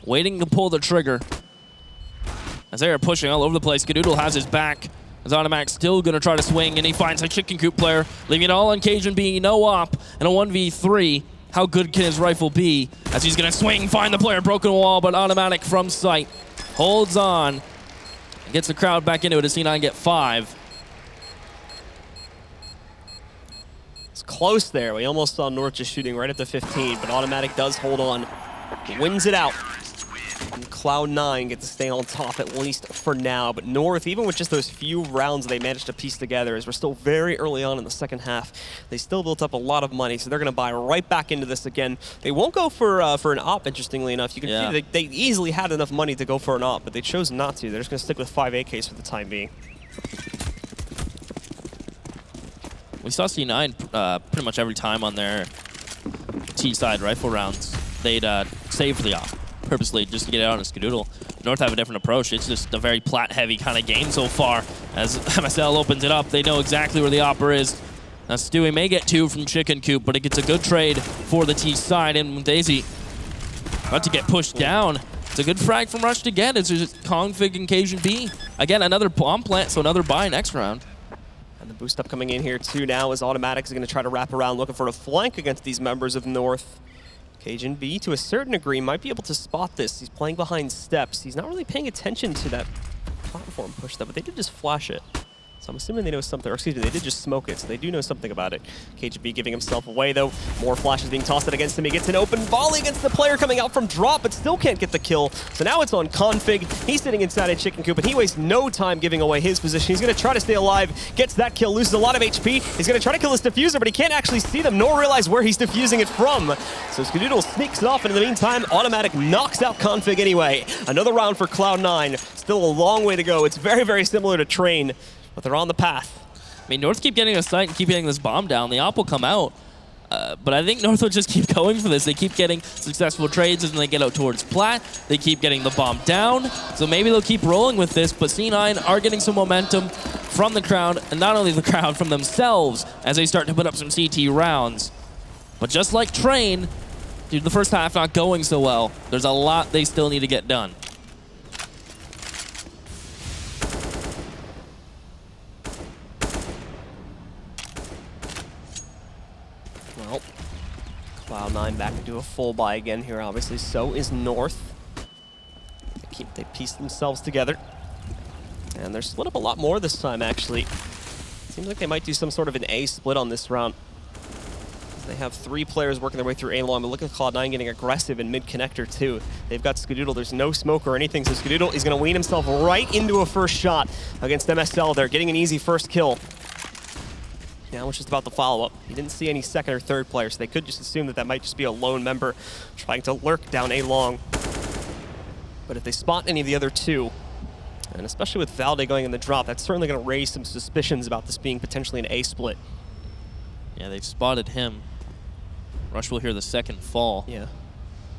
Waiting to pull the trigger. As they are pushing all over the place, Skadoodle has his back. As Automatic still going to try to swing, and he finds a Chicken Coop player, leaving it all on Cajun B, no op, and a 1v3. How good can his rifle be? As he's going to swing, find the player, Broken Wall, but Automatic from sight. Holds on. And gets the crowd back into it as C9 get 5. It's close there. We almost saw North just shooting right at the 15, but Automatic does hold on. Wins it out. And Cloud9 get to stay on top, at least for now. But North, even with just those few rounds they managed to piece together, as we're still very early on in the second half, they still built up a lot of money, so they're going to buy right back into this again. They won't go for an op, interestingly enough. You can see they easily had enough money to go for an op, but they chose not to. They're just going to stick with 5 AKs for the time being. We saw C9 pretty much every time on their T-side rifle rounds. They'd save for the op, purposely, just to get it out on a Skadoodle. North have a different approach. It's just a very plat-heavy kind of game so far. As MSL opens it up, they know exactly where the opper is. Now Stewie may get 2 from Chicken Coop, but it gets a good trade for the T side, and Daisy about to get pushed down. It's a good frag from Rush to get. It's just config and Cajun B. Again, another bomb plant, so another buy next round. And the boost up coming in here too now as Automatic is going to try to wrap around looking for a flank against these members of North. Cajun B, to a certain degree, might be able to spot this. He's playing behind steps. He's not really paying attention to that platform push though, but they did just flash it. So I'm assuming they know something, or excuse me, they did just smoke it, so they do know something about it. KGB giving himself away, though. More flashes being tossed out against him. He gets an open volley against the player coming out from drop, but still can't get the kill. So now it's on Config. He's sitting inside a Chicken Coop, and he wastes no time giving away his position. He's going to try to stay alive, gets that kill, loses a lot of HP. He's going to try to kill his diffuser, but he can't actually see them, nor realize where he's diffusing it from. So Skadoodle sneaks it off, and in the meantime, Automatic knocks out Config anyway. Another round for Cloud9. Still a long way to go. It's very, very similar to Train, but they're on the path. I mean, North keep getting a sight and keep getting this bomb down. The op will come out, but I think North will just keep going for this. They keep getting successful trades as they get out towards Plat. They keep getting the bomb down, so maybe they'll keep rolling with this, but C9 are getting some momentum from the crowd, and not only the crowd, from themselves as they start to put up some CT rounds. But just like Train, dude, the first half not going so well. There's a lot they still need to get done. Well, Cloud9 back into a full buy again here, obviously. So is North. They piece themselves together. And they're split up a lot more this time, actually. Seems like they might do some sort of an A split on this round. They have 3 players working their way through A-long, but look at Cloud9 getting aggressive in mid-connector, too. They've got Skadoodle. There's no smoke or anything, so Skadoodle is going to wean himself right into a first shot against MSL. They're getting an easy first kill. Now it's just about the follow-up. He didn't see any second or third player, so they could just assume that that might just be a lone member trying to lurk down A-long. But if they spot any of the other 2, and especially with Valde going in the drop, that's certainly going to raise some suspicions about this being potentially an A split. Yeah, they've spotted him. Rush will hear the second fall. Yeah.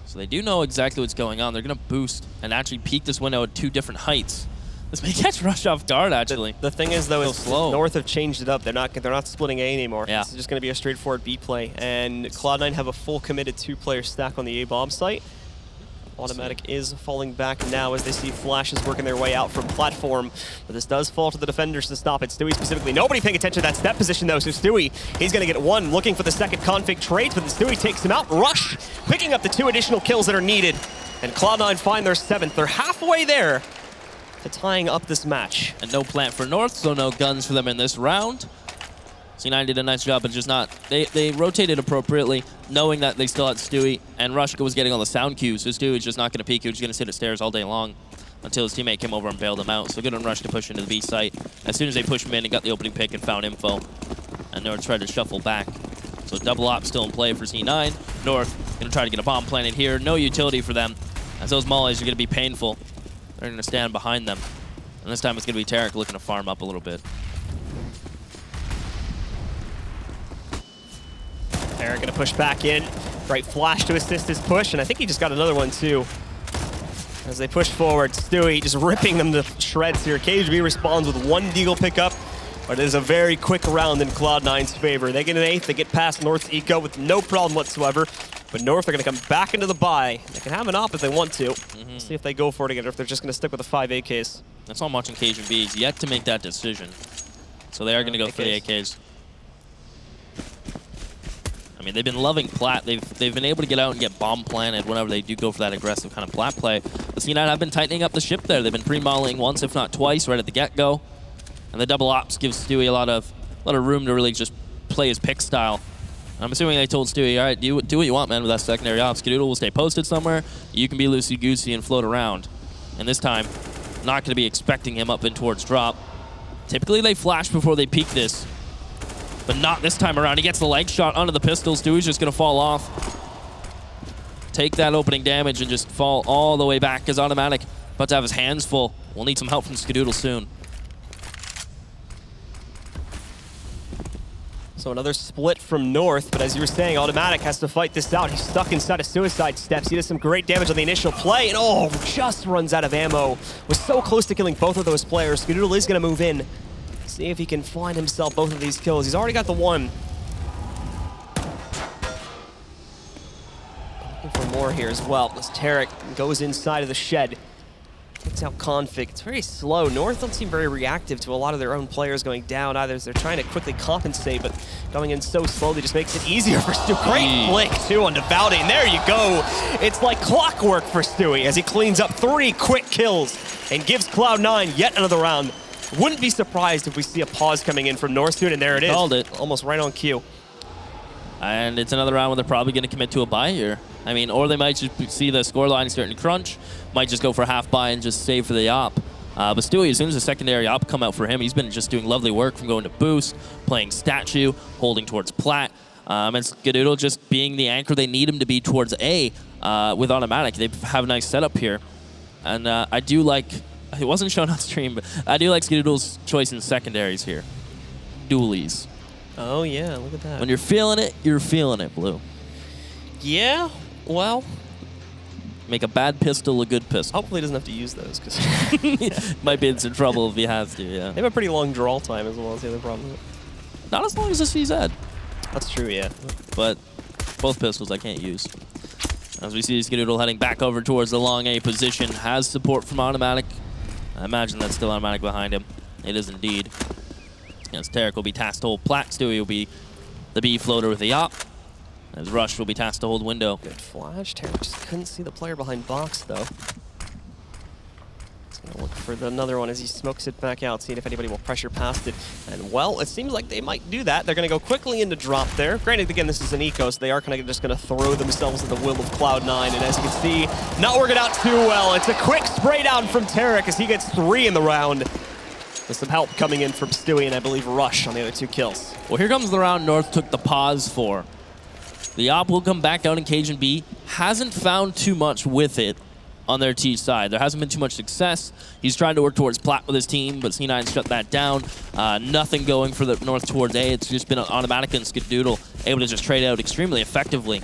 So they do know exactly what's going on. They're going to boost and actually peek this window at 2 different heights. This may catch Rush off guard, actually. The thing is, though, is slow. North have changed it up. They're not splitting A anymore. Yeah. This is just going to be a straightforward B play. And Cloud9 have a full committed 2-player stack on the A bomb site. Automatic is falling back now as they see flashes working their way out from platform. But this does fall to the defenders to stop it. Stewie specifically. Nobody paying attention to that step position, though. So Stewie, he's going to get 1, looking for the second config trade, but Stewie takes him out. Rush picking up the 2 additional kills that are needed. And Cloud9 find their 7th. They're halfway there to tying up this match. And no plant for North, so no guns for them in this round. C9 did a nice job, but just not. They rotated appropriately, knowing that they still had Stewie, and Rushka was getting all the sound cues, so Stewie was just not going to peek. He was going to sit at stairs all day long until his teammate came over and bailed him out. So good on Rush to push into the B site. As soon as they pushed him in, he got the opening pick and found info. And North tried to shuffle back. So double op still in play for C9. North going to try to get a bomb planted here. No utility for them, as those mollies are going to be painful. They're going to stand behind them. And this time it's going to be Tarek looking to farm up a little bit. Tarek going to push back in. Right flash to assist his push, and I think he just got another one too. As they push forward, Stewie just ripping them to shreds here. KGB responds with 1 deagle pickup, but it is a very quick round in Cloud9's favor. They get an 8th, they get past North's eco with no problem whatsoever. But North are going to come back into the buy. They can have an op if they want to. See if they go for it again, or if they're just going to stick with the 5 AKs. That's all I'm watching Cajun B. He's yet to make that decision. So they are going to go for the AKs. I mean, they've been loving Plat. They've been able to get out and get bomb planted whenever they do go for that aggressive kind of Plat play. The C9 have been tightening up the ship there. They've been pre-mollying once, if not twice, right at the get-go. And the double ops gives Stewie a lot of room to really just play his pick style. I'm assuming they told Stewie, all right, do what you want, man, with that secondary ops. Skadoodle will stay posted somewhere. You can be loosey-goosey and float around. And this time, not going to be expecting him up and towards drop. Typically, they flash before they peek this. But not this time around. He gets the leg shot onto the pistol. Stewie's just going to fall off. Take that opening damage and just fall all the way back, because Automatic about to have his hands full. We'll need some help from Skadoodle soon. So another split from North, but as you were saying, Automatic has to fight this out. He's stuck inside of suicide steps. He does some great damage on the initial play, and just runs out of ammo. Was so close to killing both of those players. Skadoodle is going to move in. See if he can find himself both of these kills. He's already got the one. Looking for more here as well. As Tarek goes inside of the shed. Takes out Config. It's very slow. North don't seem very reactive to a lot of their own players going down either, as they're trying to quickly compensate, but going in so slowly just makes it easier for Stu. Great flick, too, on Devoutty, and there you go. It's like clockwork for Stewie as he cleans up 3 quick kills and gives Cloud9 yet another round. Wouldn't be surprised if we see a pause coming in from North soon, and there it is. Called it. Almost right on cue. And it's another round where they're probably going to commit to a buy here. I mean, or they might just see the scoreline starting to crunch, might just go for a half buy and just save for the op. But Stewie, as soon as the secondary op come out for him, he's been just doing lovely work from going to boost, playing statue, holding towards plat, and Skadoodle just being the anchor they need him to be towards A with automatic. They have a nice setup here. And I do like, it wasn't shown on stream, but I do like Skadoodle's choice in secondaries here. Dualies. Oh, yeah, look at that. When you're feeling it, Blue. Yeah, well, make a bad pistol a good pistol. hopefully he doesn't have to use those, because Might be in some trouble if he has to, yeah. they have a pretty long draw time as well as the other problem. Not as long as the CZ, That's true, yeah. but both pistols I can't use. As we see Skadoodle heading back over towards the long A position, has support from automatic. I imagine that's still automatic behind him. It is indeed. As Tarek will be tasked to hold plat, Stewie will be the B floater with the op. As Rush will be tasked to hold window. Good flash. Tarek just couldn't see the player behind box, though. He's going to look for another one as he smokes it back out, seeing if anybody will pressure past it. And, well, it seems like they might do that. They're going to go quickly into drop there. Granted, again, this is an eco, so they are kind of just going to throw themselves at the will of Cloud9. And as you can see, not working out too well. It's a quick spray down from Tarek as he gets 3 in the round. With some help coming in from Stewie and I believe Rush on the other 2 kills. Well, here comes the round North took the pause for. The op will come back out in Cajun B. Hasn't found too much with it on their T side. There hasn't been too much success. He's trying to work towards plat with his team, but C9 shut that down. Nothing going for the North towards A. It's just been an automatic and Skadoodle able to just trade out extremely effectively.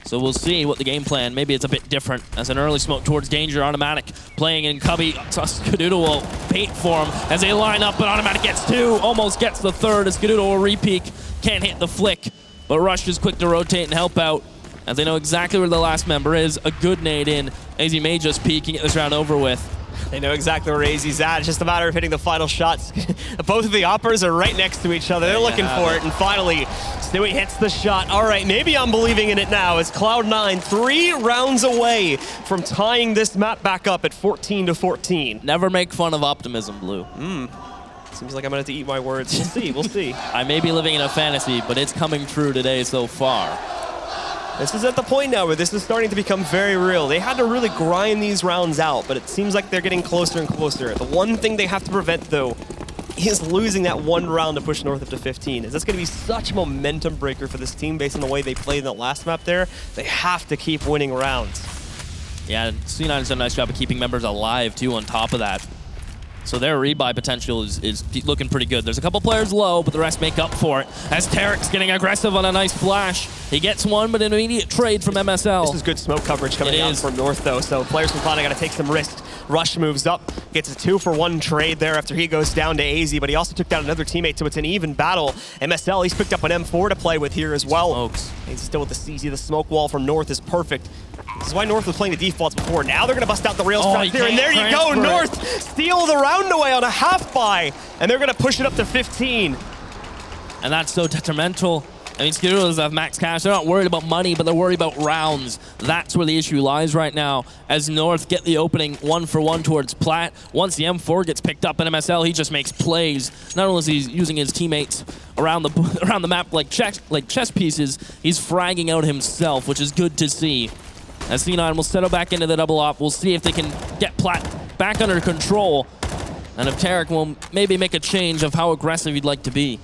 So we'll see what the game plan, maybe it's a bit different. As an early smoke towards danger, automatic playing in Cubby. Skadoodle will bait for him as they line up, but automatic gets 2, almost gets the 3rd as Skadoodle will re-peek. Can't hit the flick, but Rush is quick to rotate and help out as they know exactly where the last member is. A good nade in as he may just peek and get this round over with. They know exactly where AZ's at. It's just a matter of hitting the final shots. Both of the oppers are right next to each other. They're looking for it, and finally, Stewie hits the shot. All right, maybe I'm believing in it now as Cloud9 3 rounds away from tying this map back up at 14-14. Never make fun of optimism, Blue. Seems like I'm gonna have to eat my words. We'll see, we'll see. I may be living in a fantasy, but it's coming true today so far. This is at the point now where this is starting to become very real. They had to really grind these rounds out, but it seems like they're getting closer and closer. The one thing they have to prevent, though, is losing that one round to push North up to 15. Is that's going to be such a momentum breaker for this team based on the way they played in the last map there. They have to keep winning rounds. Yeah, C9 has done a nice job of keeping members alive, too, on top of that. So their rebuy potential is looking pretty good. There's a couple players low, but the rest make up for it. As Tarek's getting aggressive on a nice flash. He gets one, but an immediate trade from MSL. This is good smoke coverage coming out from North, though, so players from Cloud9 got to take some risks. Rush moves up, gets a 2-for-1 trade there after he goes down to AZ, but he also took down another teammate, so it's an even battle. MSL, he's picked up an M4 to play with here as well. Smokes. He's still with the CZ. The smoke wall from North is perfect. This is why North was playing the defaults before. Now they're going to bust out the rails trap there, and there you go. North steal the round away on a half buy, and they're going to push it up to 15. And that's so detrimental. I mean, Skadoodles have max cash. They're not worried about money, but they're worried about rounds. That's where the issue lies right now, as North get the opening 1-for-1 towards plat. Once the M4 gets picked up in MSL, he just makes plays. Not only is he using his teammates around the map like chess pieces, he's fragging out himself, which is good to see. As C9 will settle back into the double op, we'll see if they can get plat back under control, and if Tarek will maybe make a change of how aggressive he'd like to be.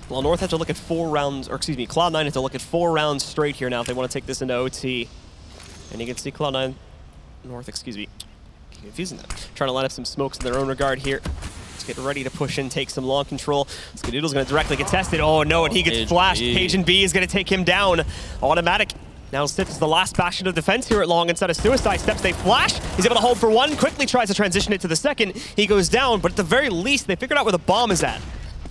Well, North have to look at 4 rounds, or excuse me, Cloud9 have to look at 4 rounds straight here now if they want to take this into OT. And you can see Cloud9, North, excuse me, confusing them, trying to line up some smokes in their own regard here. Let's get ready to push in, take some long control. Skadoodle's going to directly contest it. Oh no, and he gets flashed. Cajun B is going to take him down. Automatic Now sits the last bastion of defense here at long instead of Suicide Steps. They flash. He's able to hold for one. Quickly tries to transition it to the second. He goes down, but at the very least, they figured out where the bomb is at.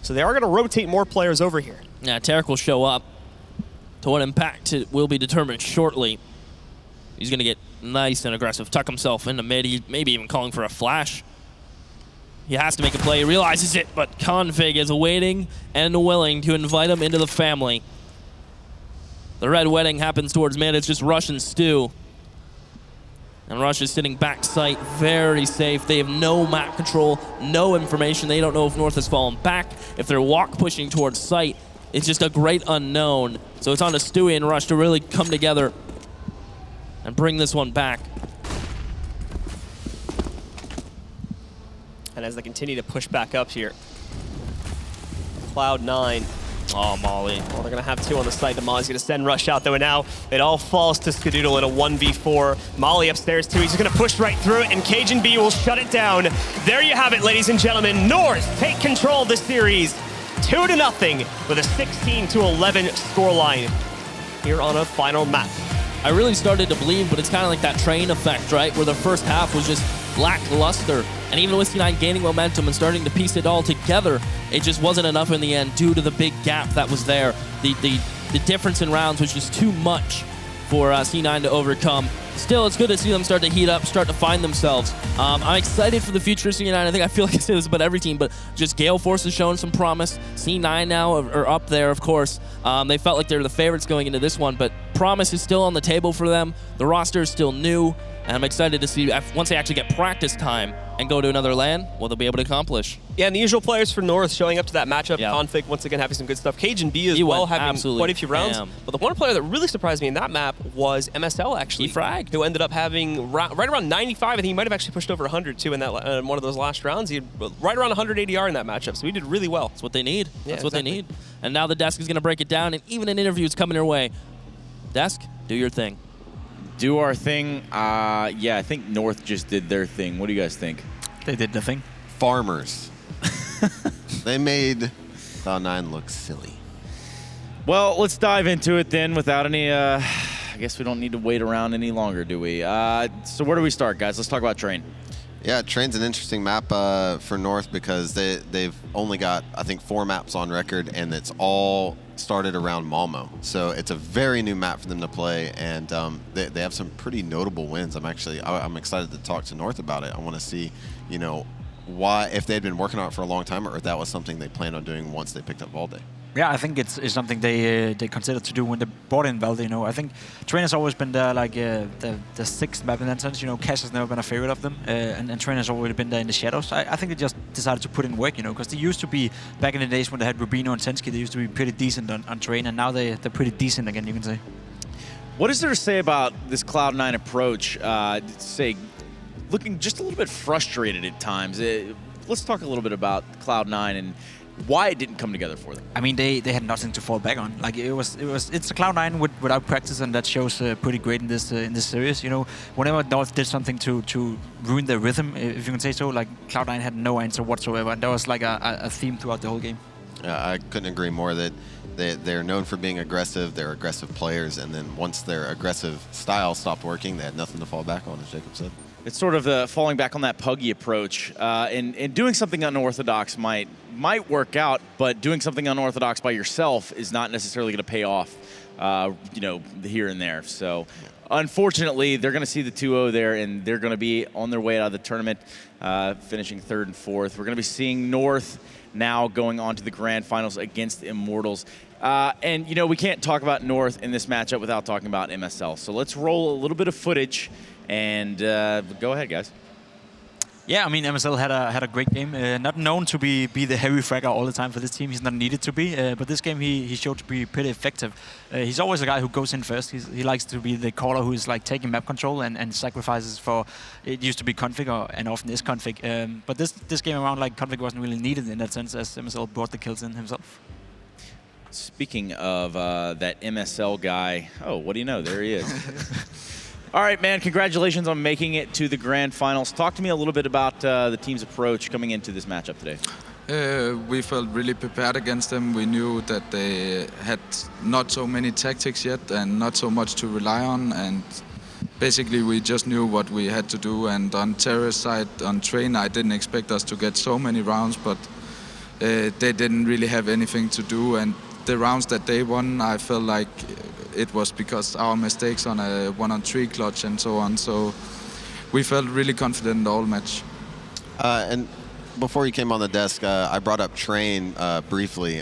So they are going to rotate more players over here. Yeah, Tarek will show up. To what impact it will be determined shortly. He's going to get nice and aggressive, tuck himself into mid. He maybe even calling for a flash. He has to make a play. He realizes it, but Config is waiting and willing to invite him into the family. The red wedding happens towards mid. It's just Rush and Stu. And Rush is sitting back site, very safe. They have no map control, no information. They don't know if North has fallen back, if they're walk pushing towards site. It's just a great unknown. So it's on to Stewie and Rush to really come together and bring this one back. And as they continue to push back up here, Cloud9. Oh, Molly. Well, they're going to have two on the site. The Molly's going to send Rush out, though, and now it all falls to Skadoodle in a 1v4. Molly upstairs, too. He's just going to push right through it, and Cajun B will shut it down. There you have it, ladies and gentlemen. North take control of the series, 2-0, with a 16-11 scoreline here on a final map. I really started to believe, but it's kind of like that train effect, right? Where the first half was just lackluster. And even with C9 gaining momentum and starting to piece it all together, it just wasn't enough in the end due to the big gap that was there. The difference in rounds was just too much for C9 to overcome. Still, it's good to see them start to heat up, start to find themselves. I'm excited for the future of C9. I feel like I say this about every team, but just Gale Force has shown some promise. C9 now are up there, of course. They felt like they're the favorites going into this one, but promise is still on the table for them. The roster is still new, and I'm excited to see once they actually get practice time and go to another LAN, what they'll be able to accomplish. Yeah, and the usual players for North showing up to that matchup. Yeah. Config, once again, having some good stuff. Cajun B as well, having quite a few rounds. But the one player that really surprised me in that map was MSL, actually. He fragged. Who ended up having right around 95. I think he might have actually pushed over 100, too, in that one of those last rounds. He had right around 100 ADR in that matchup, so he did really well. That's what they need. Yeah, That's what they need. And now the desk is going to break it down, and even an interview is coming your way. Desk, do your thing. Do our thing. Yeah, I think North just did their thing. What do you guys think? They did nothing. Farmers. They made Cloud9 look silly. Well, let's dive into it then without any, I guess we don't need to wait around any longer, do we? So where do we start, guys? Let's talk about Train. Yeah, Train's an interesting map for North because they've only got, I think, 4 maps on record, and it's all started around Malmo. So it's a very new map for them to play, and they have some pretty notable wins. I'm excited to talk to North about it. I want to see, you know, why, if they'd been working on it for a long time, or if that was something they planned on doing once they picked up Valde. Yeah, I think it's something they considered to do when they brought in Valde. You know, I think Train has always been there, like the sixth map in that sense. You know, Cash has never been a favorite of them, and Train has already been there in the shadows. I think they just decided to put in work, you know, because they used to be, back in the days when they had Rubino and Tensky, they used to be pretty decent on Train, and now they're pretty decent again, you can say. What is there to say about this Cloud9 approach? Say, looking just a little bit frustrated at times. Let's talk a little bit about Cloud9 and why it didn't come together for them. I mean, they had nothing to fall back on. Like it's a Cloud9 without practice, and that shows pretty great in this series. You know, whenever North did something to ruin their rhythm, if you can say so, like Cloud9 had no answer whatsoever, and that was like a theme throughout the whole game. I couldn't agree more that they're known for being aggressive. They're aggressive players, and then once their aggressive style stopped working, they had nothing to fall back on, as Jacob said. It's sort of falling back on that puggy approach, and doing something unorthodox might work out, but doing something unorthodox by yourself is not necessarily going to pay off, you know, here and there. So, unfortunately, they're going to see the 2-0 there, and they're going to be on their way out of the tournament, finishing 3rd and 4th. We're going to be seeing North now going on to the grand finals against Immortals. And, you know, we can't talk about North in this matchup without talking about MSL. So let's roll a little bit of footage, and go ahead, guys. Yeah, I mean, MSL had a great game. Not known to be the heavy fragger all the time for this team. He's not needed to be. But this game, he showed to be pretty effective. He's always a guy who goes in first. He likes to be the caller who is like taking map control and sacrifices for, it used to be config and often is config. But this game around, like, config wasn't really needed in that sense, as MSL brought the kills in himself. Speaking of that MSL guy, oh, what do you know? There he is. All right, man, congratulations on making it to the grand finals. Talk to me a little bit about the team's approach coming into this matchup today. We felt really prepared against them. We knew that they had not so many tactics yet and not so much to rely on. And basically, we just knew what we had to do. And on Terra's side, on Train, I didn't expect us to get so many rounds, but they didn't really have anything to do. And the rounds that they won, I felt like it was because our mistakes on a 1-on-3 clutch and so on. So we felt really confident all match. And before you came on the desk, I brought up Train briefly.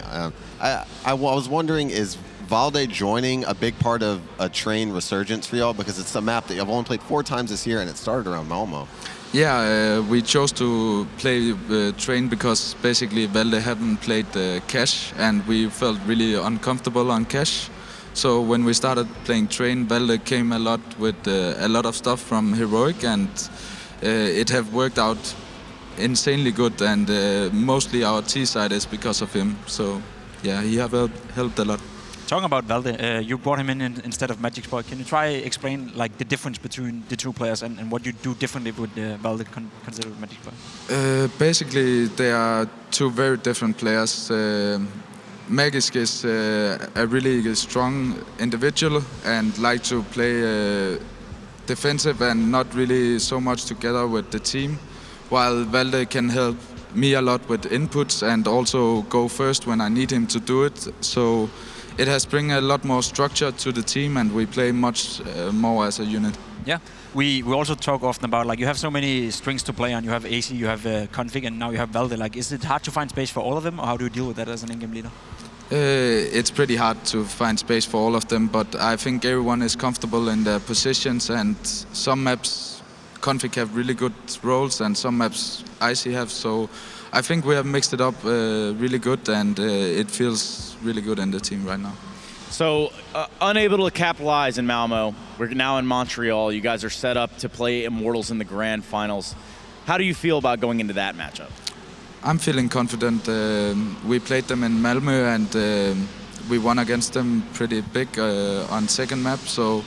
I was wondering, is Valde joining a big part of a Train resurgence for y'all? Because it's a map that you've only played 4 times this year, and it started around Malmo. Yeah, we chose to play Train because basically Valde hadn't played Cash, and we felt really uncomfortable on Cash. So when we started playing Train, Valde came a lot with a lot of stuff from Heroic, and it have worked out insanely good, and mostly our T side is because of him. So yeah, he have helped a lot. Talking about Valde, you brought him in instead of Magic Boy. Can you try explain like the difference between the two players and what you do differently with Valde considered Magic Boy? Basically, they are two very different players. Magic is a really strong individual and like to play defensive and not really so much together with the team, while Valde can help me a lot with inputs and also go first when I need him to do it. So it has bring a lot more structure to the team, and we play much more as a unit. Yeah, we also talk often about like you have so many strings to play on. You have AC, you have Config, and now you have Valde. Like, is it hard to find space for all of them, or how do you deal with that as an in-game leader? It's pretty hard to find space for all of them, but I think everyone is comfortable in their positions, and some maps Config have really good roles and some maps Icy have, so I think we have mixed it up really good, and it feels really good in the team right now. So, unable to capitalize in Malmo. We're now in Montreal. You guys are set up to play Immortals in the Grand Finals. How do you feel about going into that matchup? I'm feeling confident. We played them in Malmö, and we won against them pretty big on second map, so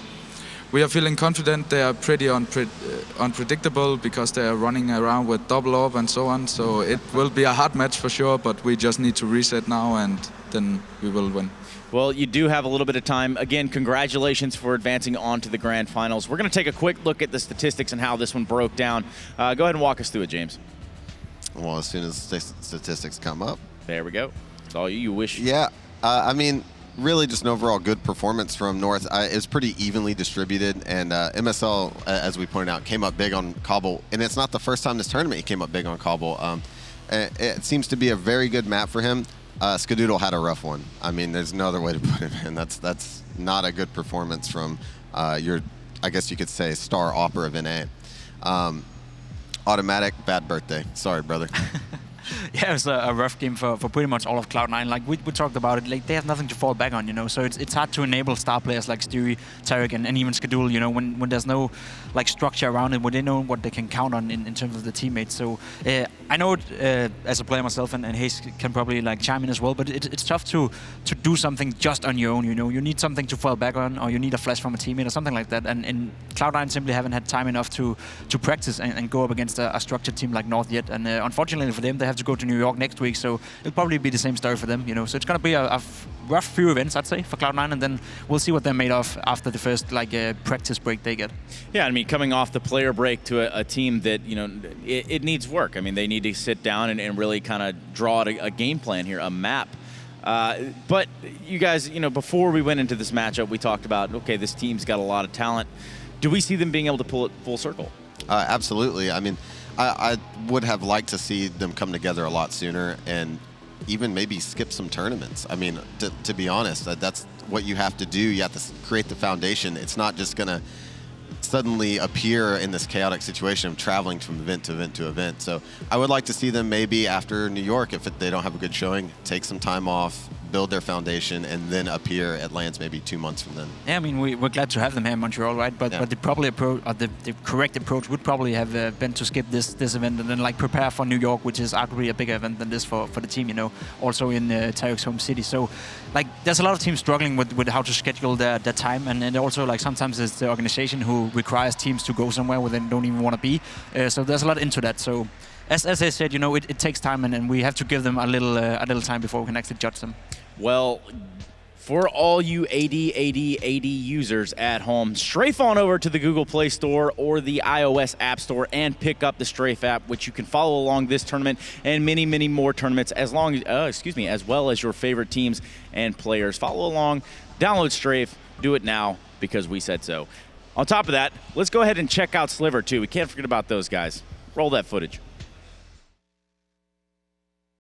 we are feeling confident. They are pretty unpredictable because they are running around with double orb and so on, so it will be a hard match for sure, but we just need to reset now and then we will win. Well, you do have a little bit of time. Again, congratulations for advancing on to the Grand Finals. We're going to take a quick look at the statistics and how this one broke down. Go ahead and walk us through it, James. Well, as soon as statistics come up. There we go. It's all you wish. Yeah, I mean, really just an overall good performance from North. It was pretty evenly distributed, and MSL, as we pointed out, came up big on Cobble. And it's not the first time this tournament he came up big on Cobble. It seems to be a very good map for him. Skadoodle had a rough one. I mean, there's no other way to put it in. That's not a good performance from your, I guess you could say, star opera of NA. Automatic, bad birthday. Sorry, brother. Yeah, it was a rough game for pretty much all of Cloud9. Like we talked about it, like they have nothing to fall back on, you know. So it's hard to enable star players like Stewie, Tarek, and even Skadoodle, you know, when there's no like structure around it, when they know what they can count on in terms of the teammates. So I know it as a player myself, and Hayes can probably like chime in as well. But it's tough to do something just on your own, you know. You need something to fall back on, or you need a flash from a teammate or something like that. And Cloud9 simply haven't had time enough to practice and go up against a structured team like North yet. And unfortunately for them, they have to go to New York next week, so it'll probably be the same story for them, you know. So it's gonna be a rough few events, I'd say, for Cloud9, and then we'll see what they're made of after the first practice break they get. Yeah, I mean, coming off the player break to a team that, you know, it needs work. I mean, they need to sit down and really kind of draw out a game plan here, a map. But you guys, you know, before we went into this matchup, we talked about, okay, this team's got a lot of talent. Do we see them being able to pull it full circle? Absolutely. I mean, I would have liked to see them come together a lot sooner and even maybe skip some tournaments. I mean, to be honest, that's what you have to do. You have to create the foundation. It's not just going to suddenly appear in this chaotic situation of traveling from event to event to event. So I would like to see them maybe after New York, if they don't have a good showing, take some time off, build their foundation, and then appear at LANs maybe 2 months from then. Yeah, I mean, we're glad to have them here in Montreal, right? But the correct approach would probably have been to skip this event and then like prepare for New York, which is arguably a bigger event than this for the team, you know, also in Tarek's home city. So like there's a lot of teams struggling with how to schedule their time, and also like sometimes it's the organization who requires teams to go somewhere where they don't even want to be. So there's a lot into that. So as I said, you know, it takes time, and we have to give them a little time before we can actually judge them. Well, for all you AD users at home, strafe on over to the Google Play Store or the iOS App Store and pick up the Strafe app, which you can follow along this tournament and many, many more tournaments as well as your favorite teams and players. Follow along, download Strafe, do it now because we said so. On top of that, let's go ahead and check out Sliver too. We can't forget about those guys. Roll that footage.